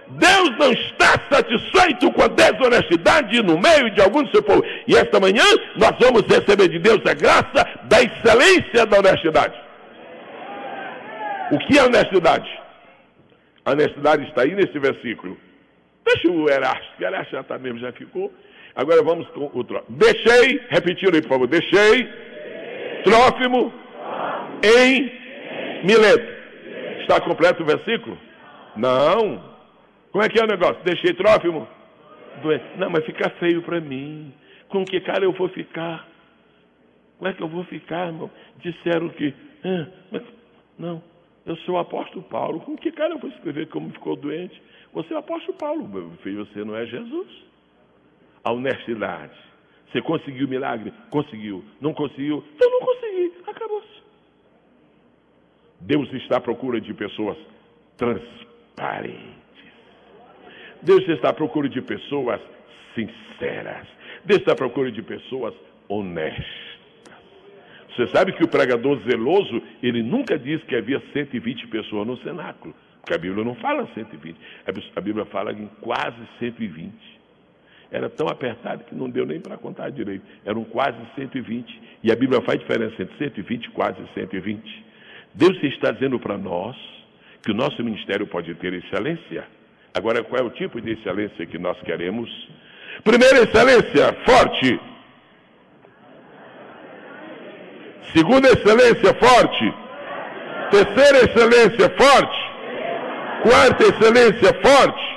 Deus não está satisfeito com a desonestidade no meio de alguns do seu povo. E esta manhã nós vamos receber de Deus a graça da excelência da honestidade. O que é honestidade? A honestidade está aí nesse versículo. Deixa o Erasto, que Erasto já está mesmo, já ficou. Agora vamos com o Trófimo. Deixei, repetindo aí por favor, deixei Trófimo em Mileto. Está completo o versículo? Não. Como é que é o negócio? Deixei Trófimo doente. Não, mas fica feio para mim. Com que cara eu vou ficar? Como é que eu vou ficar, irmão? Disseram que... não, eu sou o apóstolo Paulo. Com que cara eu vou escrever como ficou doente? Você é o apóstolo Paulo, meu filho, você não é Jesus. A honestidade. Você conseguiu o milagre? Conseguiu. Não conseguiu? Eu não consegui. Acabou-se. Deus está à procura de pessoas transparentes. Deus está à procura de pessoas sinceras. Deus está à procura de pessoas honestas. Você sabe que o pregador zeloso, ele nunca disse que havia 120 pessoas no cenáculo. Porque a Bíblia não fala 120. A Bíblia fala em quase 120. Era tão apertado que não deu nem para contar direito. Eram quase 120. E a Bíblia faz diferença entre 120 e quase 120. Deus está dizendo para nós que o nosso ministério pode ter excelência. Agora, qual é o tipo de excelência que nós queremos? Primeira excelência, forte. Segunda excelência, forte. Terceira excelência, forte. Quarta excelência, forte.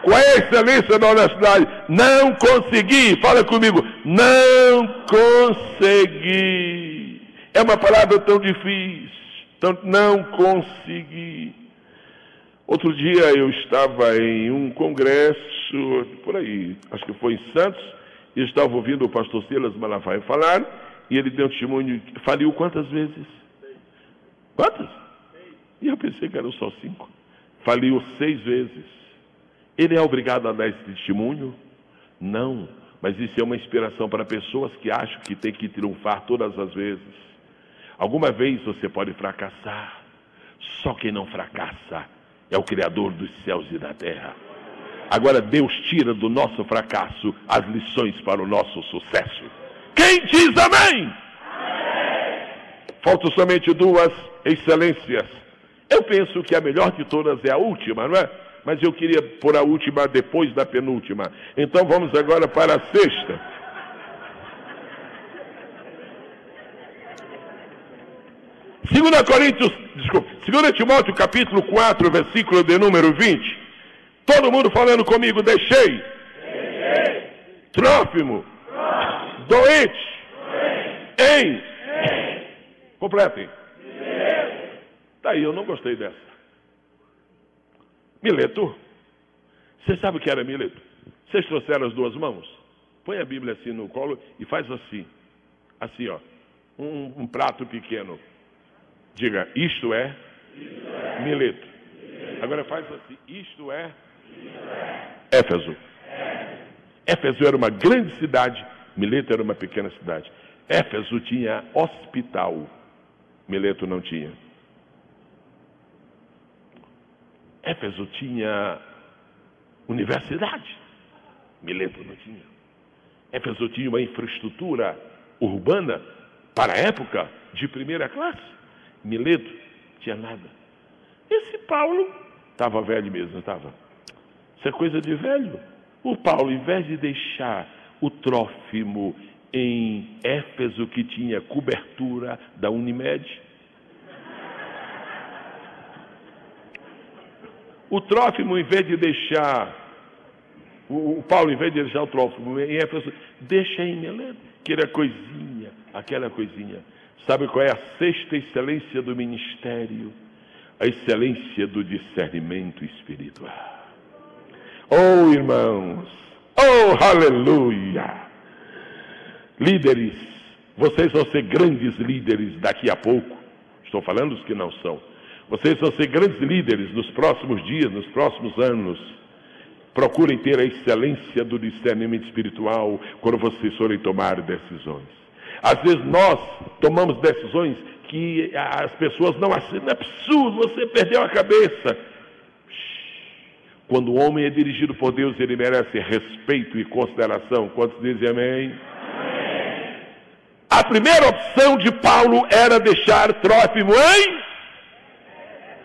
Qual é a excelência da honestidade? Não consegui. Fala comigo. Não consegui. É uma palavra tão difícil. Não consegui. Outro dia eu estava em um congresso, por aí, acho que foi em Santos, e estava ouvindo o pastor Silas Malafaia falar, e ele deu um testemunho, faliu quantas vezes? Quantas? E eu pensei que eram só 5. Faliu 6 vezes. Ele é obrigado a dar esse testemunho? Não, mas isso é uma inspiração para pessoas que acham que tem que triunfar todas as vezes. Alguma vez você pode fracassar, só quem não fracassa é o Criador dos céus e da terra. Agora Deus tira do nosso fracasso as lições para o nosso sucesso. Quem diz amém? Amém. Faltam somente 2 excelências. Eu penso que a melhor de todas é a última, não é? Mas eu queria pôr a última depois da penúltima. Então vamos agora para a 6ª. Segunda Timóteo, capítulo 4, versículo de número 20. Todo mundo falando comigo, deixei. Trófimo. Doente. Em. Completem. Tá aí, eu não gostei dessa. Mileto. Você sabe o que era Mileto? Vocês trouxeram as 2 mãos? Põe a Bíblia assim no colo e faz assim. Assim, ó. Um prato pequeno. Diga, isto é Mileto. Agora faz assim, isto é Éfeso. Éfeso era uma grande cidade, Mileto era uma pequena cidade. Éfeso tinha hospital, Mileto não tinha. Éfeso tinha universidade, Mileto não tinha. Éfeso tinha uma infraestrutura urbana, para a época, de primeira classe. Mileto tinha nada. Esse Paulo estava velho mesmo, não estava? Isso é coisa de velho. O Paulo, em vez de deixar o Trófimo em Éfeso, que tinha cobertura da Unimed, o Trófimo, em vez de deixar o Paulo, em vez de deixar o Trófimo em Éfeso, deixa em Mileto, que era coisinha, aquela coisinha. Sabe qual é a 6ª excelência do ministério? A excelência do discernimento espiritual. Oh, irmãos! Oh, aleluia! Líderes, vocês vão ser grandes líderes daqui a pouco. Estou falando os que não são. Vocês vão ser grandes líderes nos próximos dias, nos próximos anos. Procurem ter a excelência do discernimento espiritual quando vocês forem tomar decisões. Às vezes nós tomamos decisões que as pessoas não aceitam. É absurdo, você perdeu a cabeça. Quando o homem é dirigido por Deus, ele merece respeito e consideração. Quantos dizem amém? Amém. A primeira opção de Paulo era deixar Trófimo em...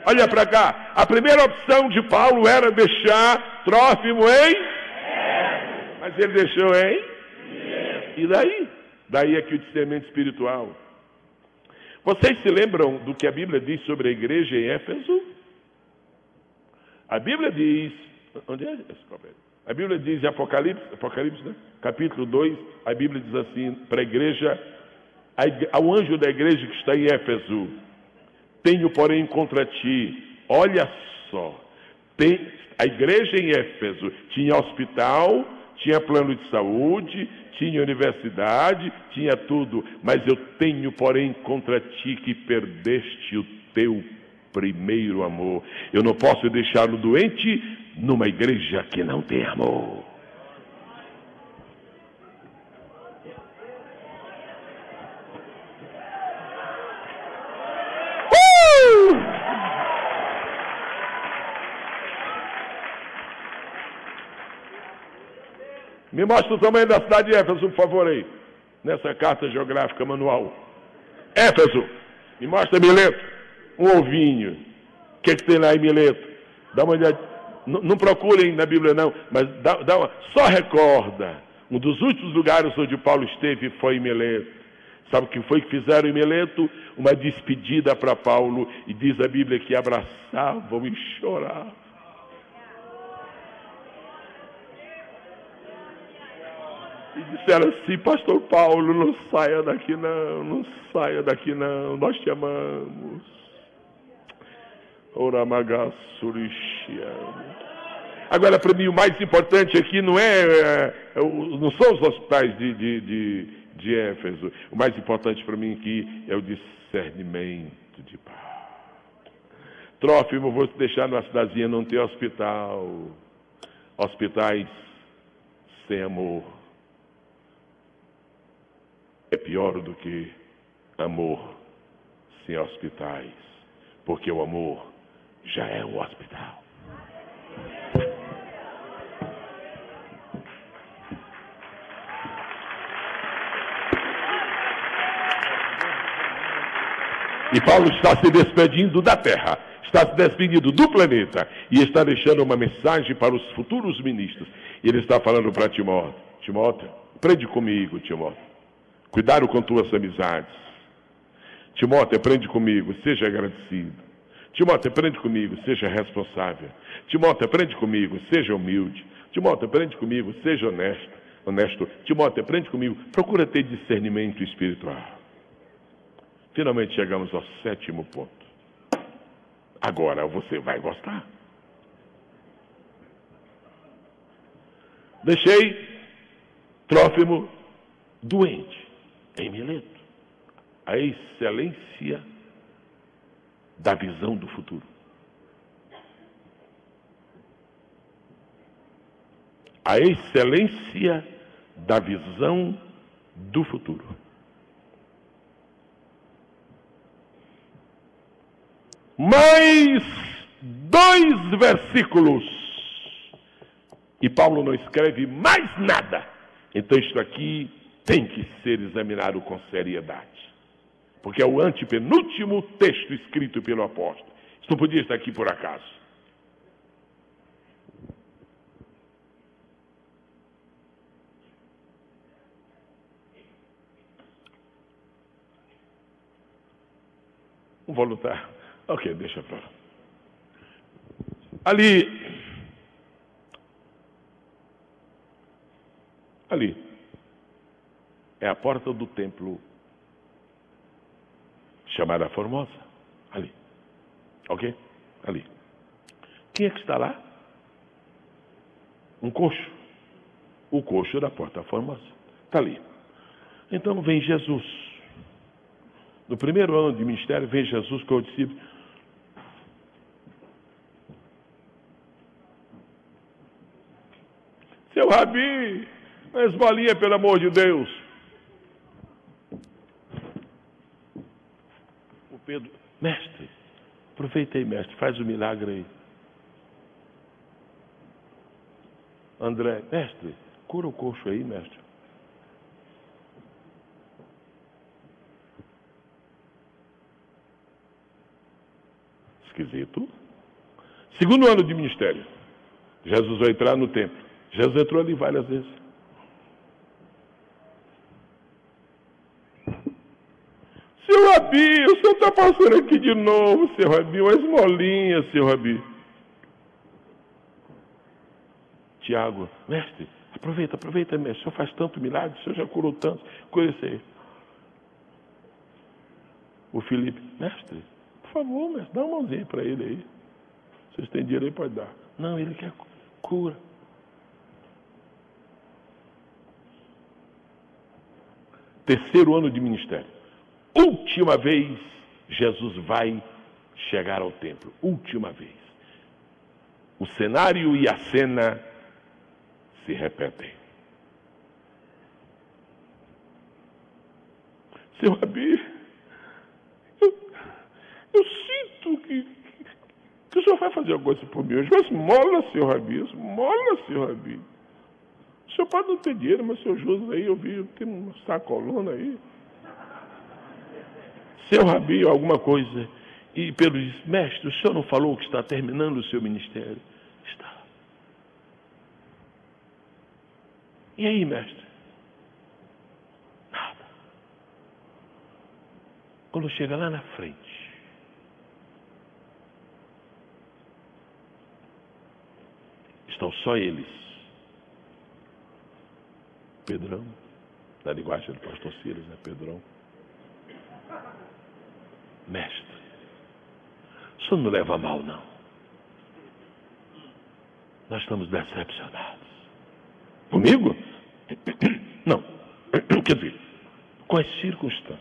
Olha para cá. A primeira opção de Paulo era deixar Trófimo em... Mas ele deixou em... E daí? Daí é que o discernimento espiritual. Vocês se lembram do que a Bíblia diz sobre a igreja em Éfeso? A Bíblia diz... Onde é? A Bíblia diz em Apocalipse, né? Capítulo 2, a Bíblia diz assim para a igreja, ao anjo da igreja que está em Éfeso: tenho, porém, contra ti, olha só, a igreja em Éfeso tinha hospital, tinha plano de saúde, tinha universidade, tinha tudo, mas eu tenho, porém, contra ti que perdeste o teu primeiro amor. Eu não posso deixá-lo doente numa igreja que não tem amor. Me mostra o tamanho da cidade de Éfeso, por favor, aí. Nessa carta geográfica manual. Éfeso. Me mostra Mileto. Um ovinho. O que tem lá em Mileto? Dá uma olhada. Não procurem na Bíblia, não. Mas só recorda. Um dos últimos lugares onde Paulo esteve foi em Mileto. Sabe o que foi que fizeram em Mileto? Uma despedida para Paulo. E diz a Bíblia que abraçavam e choravam. E disseram assim: pastor Paulo, não saia daqui não saia daqui não, nós te amamos. Agora, para mim, o mais importante aqui não são os hospitais de Éfeso. O mais importante para mim aqui é o discernimento de Paulo. Trófimo, vou te deixar numa cidadezinha, não ter hospital. Hospitais sem amor é pior do que amor sem hospitais, porque o amor já é o hospital. E Paulo está se despedindo da terra, está se despedindo do planeta e está deixando uma mensagem para os futuros ministros. Ele está falando para Timóteo: Timóteo, aprende comigo, Timóteo. Cuidado com tuas amizades. Timóteo, aprende comigo, seja agradecido. Timóteo, aprende comigo, seja responsável. Timóteo, aprende comigo, seja humilde. Timóteo, aprende comigo, seja honesto. Timóteo, aprende comigo, procura ter discernimento espiritual. Finalmente chegamos ao 7º ponto. Agora você vai gostar. Deixei Trófimo doente em Mileto. A excelência da visão do futuro. A excelência da visão do futuro. Mais 2 versículos. E Paulo não escreve mais nada. Então isto aqui tem que ser examinado com seriedade. Porque é o antepenúltimo texto escrito pelo apóstolo. Isso não podia estar aqui por acaso. Um voluntário. Ok, deixa pra lá. Ali é a porta do templo chamada Formosa. Ali. Ok? Ali. Quem é que está lá? Um coxo. O coxo da porta Formosa. Está ali. Então vem Jesus. No primeiro ano de ministério, vem Jesus com o discípulo. Rabi, uma esmolinha, pelo amor de Deus. O Pedro, mestre, aproveita aí, mestre, faz o milagre aí. André, mestre, cura o coxo aí, mestre. Esquisito. Segundo ano de ministério, Jesus vai entrar no templo. Jesus entrou ali várias vezes. Seu Rabi, o senhor está passando aqui de novo, seu Rabi, uma esmolinha, seu Rabi. Tiago, mestre, aproveita, mestre, o senhor faz tanto milagre, o senhor já curou tanto, cura isso aí. O Felipe, mestre, por favor, mestre, dá uma mãozinha para ele aí. Vocês têm dinheiro aí, pode dar. Não, ele quer cura. Terceiro ano de ministério. Última vez, Jesus vai chegar ao templo. Última vez. O cenário e a cena se repetem. Seu Rabi, eu sinto que o senhor vai fazer alguma coisa por mim hoje. Mas esmola, seu Rabi, esmola, seu Rabi. O senhor pode não ter dinheiro, mas seu José aí, eu vi, tem uma sacolona aí. Seu Rabi, alguma coisa. E Pedro disse, mestre, o senhor não falou que está terminando o seu ministério? Está. E aí, mestre? Nada. Quando chega lá na frente, estão só eles. Pedrão, na linguagem do pastor Silas, né? Pedrão. Mestre, o senhor não leva a mal, não. Nós estamos decepcionados. Comigo? Não. Quer dizer, com as circunstâncias.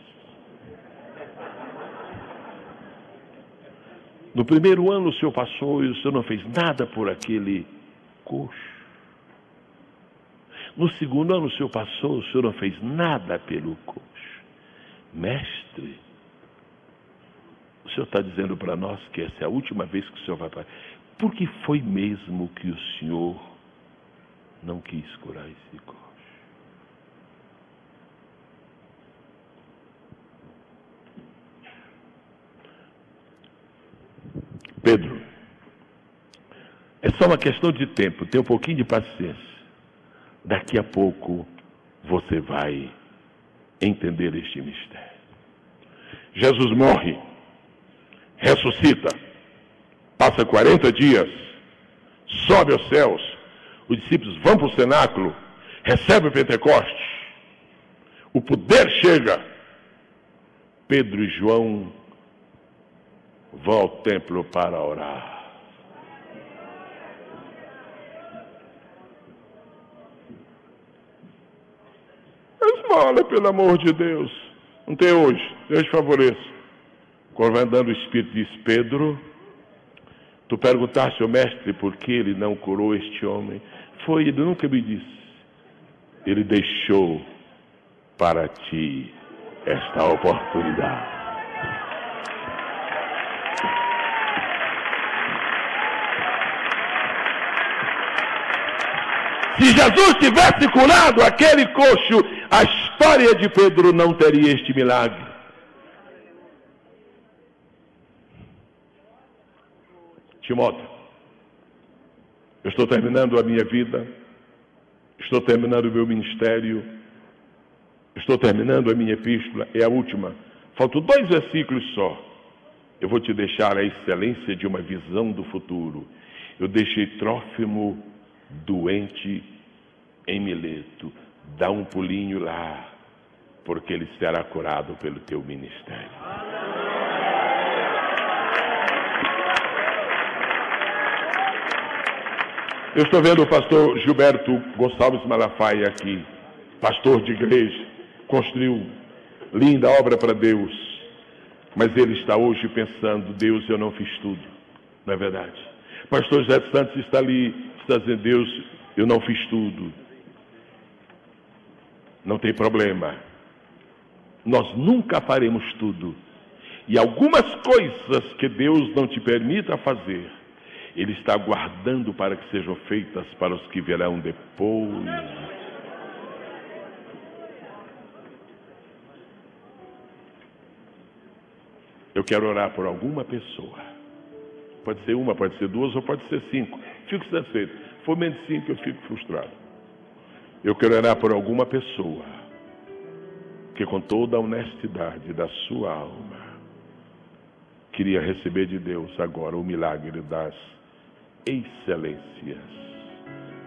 No primeiro ano o senhor passou e o senhor não fez nada por aquele coxo. No segundo ano o senhor passou, o senhor não fez nada pelo coxo. Mestre, o senhor está dizendo para nós que essa é a última vez que o senhor vai para... Por que foi mesmo que o senhor não quis curar esse coxo? Pedro, é só uma questão de tempo, tenha um pouquinho de paciência. Daqui a pouco você vai entender este mistério. Jesus morre, ressuscita, passa 40 dias, sobe aos céus, os discípulos vão para o cenáculo, recebem o Pentecoste, o poder chega, Pedro e João vão ao templo para orar. Esmola, pelo amor de Deus. Não tem hoje. Deus te favoreça. Quando vai andando o Espírito diz, Pedro, tu perguntaste ao mestre por que ele não curou este homem. Ele nunca me disse. Ele deixou para ti esta oportunidade. Se Jesus tivesse curado aquele coxo, a história de Pedro não teria este milagre. Timóteo, eu estou terminando a minha vida, estou terminando o meu ministério, estou terminando a minha epístola, é a última. Faltam 2 versículos só. Eu vou te deixar a excelência de uma visão do futuro. Eu deixei Trófimo doente em Mileto. Dá um pulinho lá, porque ele será curado pelo teu ministério. Eu estou vendo o pastor Gilberto Gonçalves Malafaia aqui, pastor de igreja, construiu linda obra para Deus, mas ele está hoje pensando, Deus, eu não fiz tudo, não é verdade? Pastor José Santos está ali, está dizendo, Deus, eu não fiz tudo. Não tem problema. Nós nunca faremos tudo. E algumas coisas que Deus não te permita fazer, Ele está guardando para que sejam feitas para os que virão depois. Eu quero orar por alguma pessoa. Pode ser uma, pode ser duas ou pode ser 5. Fico satisfeito. Se for menos 5, eu fico frustrado. Eu quero orar por alguma pessoa que, com toda a honestidade da sua alma, queria receber de Deus agora o milagre das excelências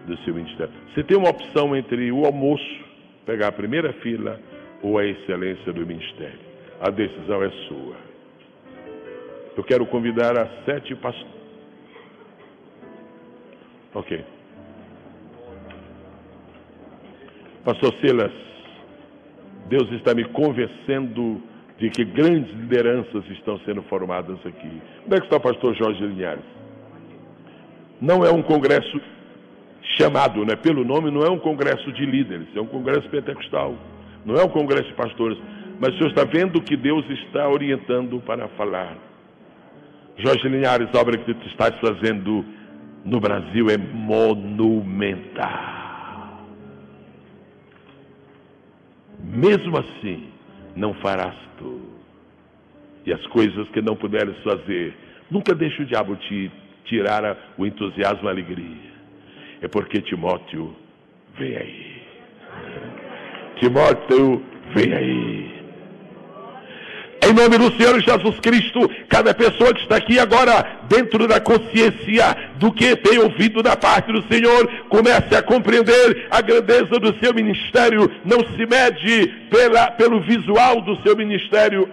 do seu ministério. Você tem uma opção entre o almoço, pegar a primeira fila, ou a excelência do ministério. A decisão é sua. Eu quero convidar as 7 pastores. Ok. Pastor Silas, Deus está me convencendo de que grandes lideranças estão sendo formadas aqui. Onde é que está o pastor Jorge Linhares? Não é um congresso chamado, né, pelo nome, não é um congresso de líderes, é um congresso pentecostal. Não é um congresso de pastores. Mas o senhor está vendo que Deus está orientando para falar. Jorge Linhares, a obra que tu estás fazendo no Brasil é monumental. Mesmo assim, não farás tu. E as coisas que não puderes fazer, nunca deixe o diabo te tirar o entusiasmo e a alegria. É porque Timóteo vem aí. Timóteo vem aí. Em nome do Senhor Jesus Cristo, cada pessoa que está aqui agora, dentro da consciência do que tem ouvido da parte do Senhor, comece a compreender a grandeza do seu ministério. Não se mede pelo visual do seu ministério.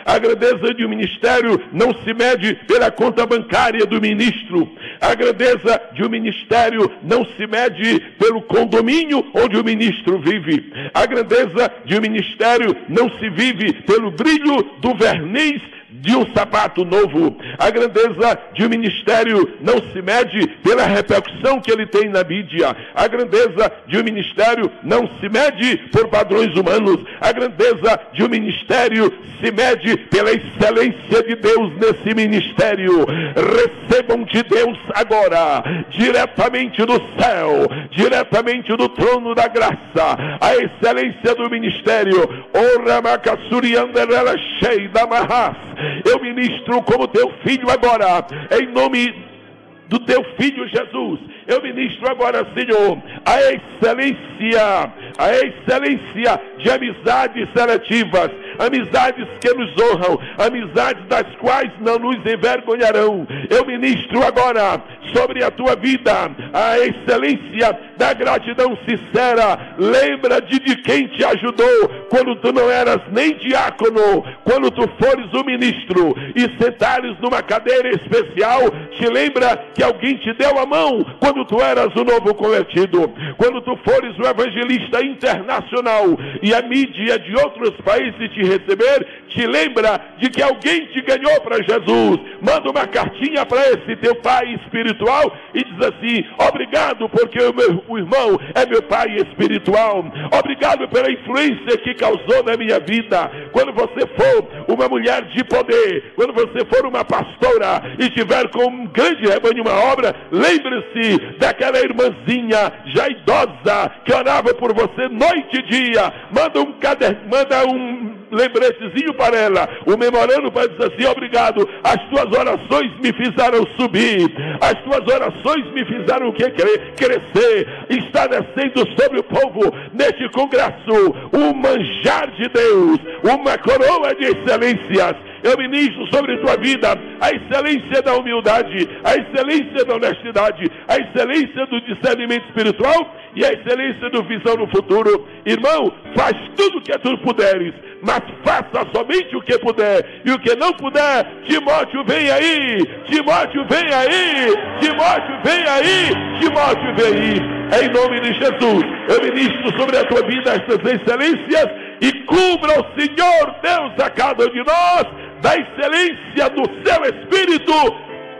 A grandeza de um ministério não se mede pela conta bancária do ministro. A grandeza de um ministério não se mede pelo condomínio onde o ministro vive. A grandeza de um ministério não se vive pelo brilho do verniz de um sapato novo. A grandeza de um ministério não se mede pela repercussão que ele tem na mídia. A grandeza de um ministério não se mede por padrões humanos. A grandeza de um ministério se mede pela excelência de Deus nesse ministério. Recebam de Deus agora, diretamente do céu, diretamente do trono da graça, a excelência do ministério. Eu ministro como teu filho agora, em nome do teu filho Jesus. Eu ministro agora, Senhor, a excelência de amizades seletivas, amizades que nos honram, amizades das quais não nos envergonharão. Eu ministro agora sobre a tua vida a excelência da gratidão sincera. Lembra-te de quem te ajudou quando tu não eras nem diácono, quando tu fores o ministro e sentares numa cadeira especial. Te lembra que alguém te deu a mão quando tu eras o novo convertido. Quando tu fores o evangelista internacional e a mídia de outros países te receber, te lembra de que alguém te ganhou para Jesus. Manda uma cartinha para esse teu pai espiritual e diz assim: obrigado porque o irmão é meu pai espiritual. Obrigado pela influência que causou na minha vida. Quando você for uma mulher de poder, quando você for uma pastora e tiver com um grande rebanho uma obra, lembre-se daquela irmãzinha já idosa que orava por você noite e dia. Manda um lembretezinho para ela, um memorando para dizer assim: obrigado, as tuas orações me fizeram subir, as tuas orações me fizeram crescer. Está descendo sobre o povo neste congresso um manjar de Deus, uma coroa de excelências. Eu ministro sobre a tua vida a excelência da humildade, a excelência da honestidade, a excelência do discernimento espiritual e a excelência do visão no futuro. Irmão, faz tudo o que tu puderes, mas faça somente o que puder, e o que não puder, Timóteo vem aí, Timóteo vem aí, Timóteo vem aí, Timóteo vem aí. Em nome de Jesus, eu ministro sobre a tua vida estas excelências e cubra o Senhor Deus a cada um de nós da excelência do seu Espírito,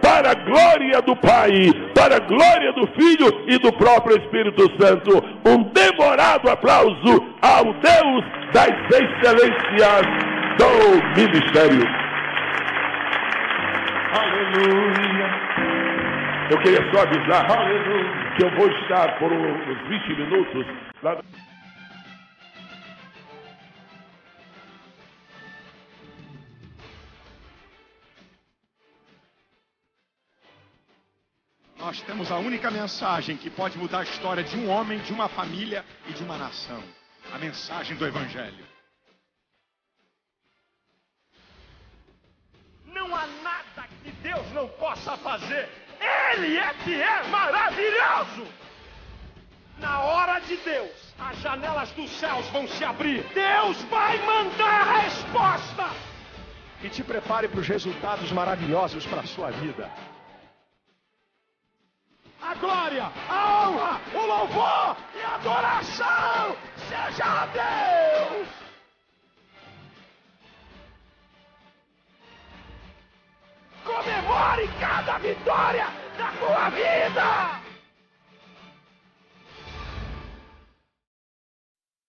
para a glória do Pai, para a glória do Filho e do próprio Espírito Santo. Um demorado aplauso ao Deus das excelências do ministério. Aleluia. Eu queria só avisar, Aleluia, que eu vou estar por uns 20 minutos lá. Nós temos a única mensagem que pode mudar a história de um homem, de uma família e de uma nação. A mensagem do Evangelho. Não há nada que Deus não possa fazer. Ele é que é maravilhoso. Na hora de Deus, as janelas dos céus vão se abrir. Deus vai mandar a resposta. E te prepare para os resultados maravilhosos para a sua vida. A glória, a honra, o louvor e a adoração seja a Deus. Comemore cada vitória da tua vida.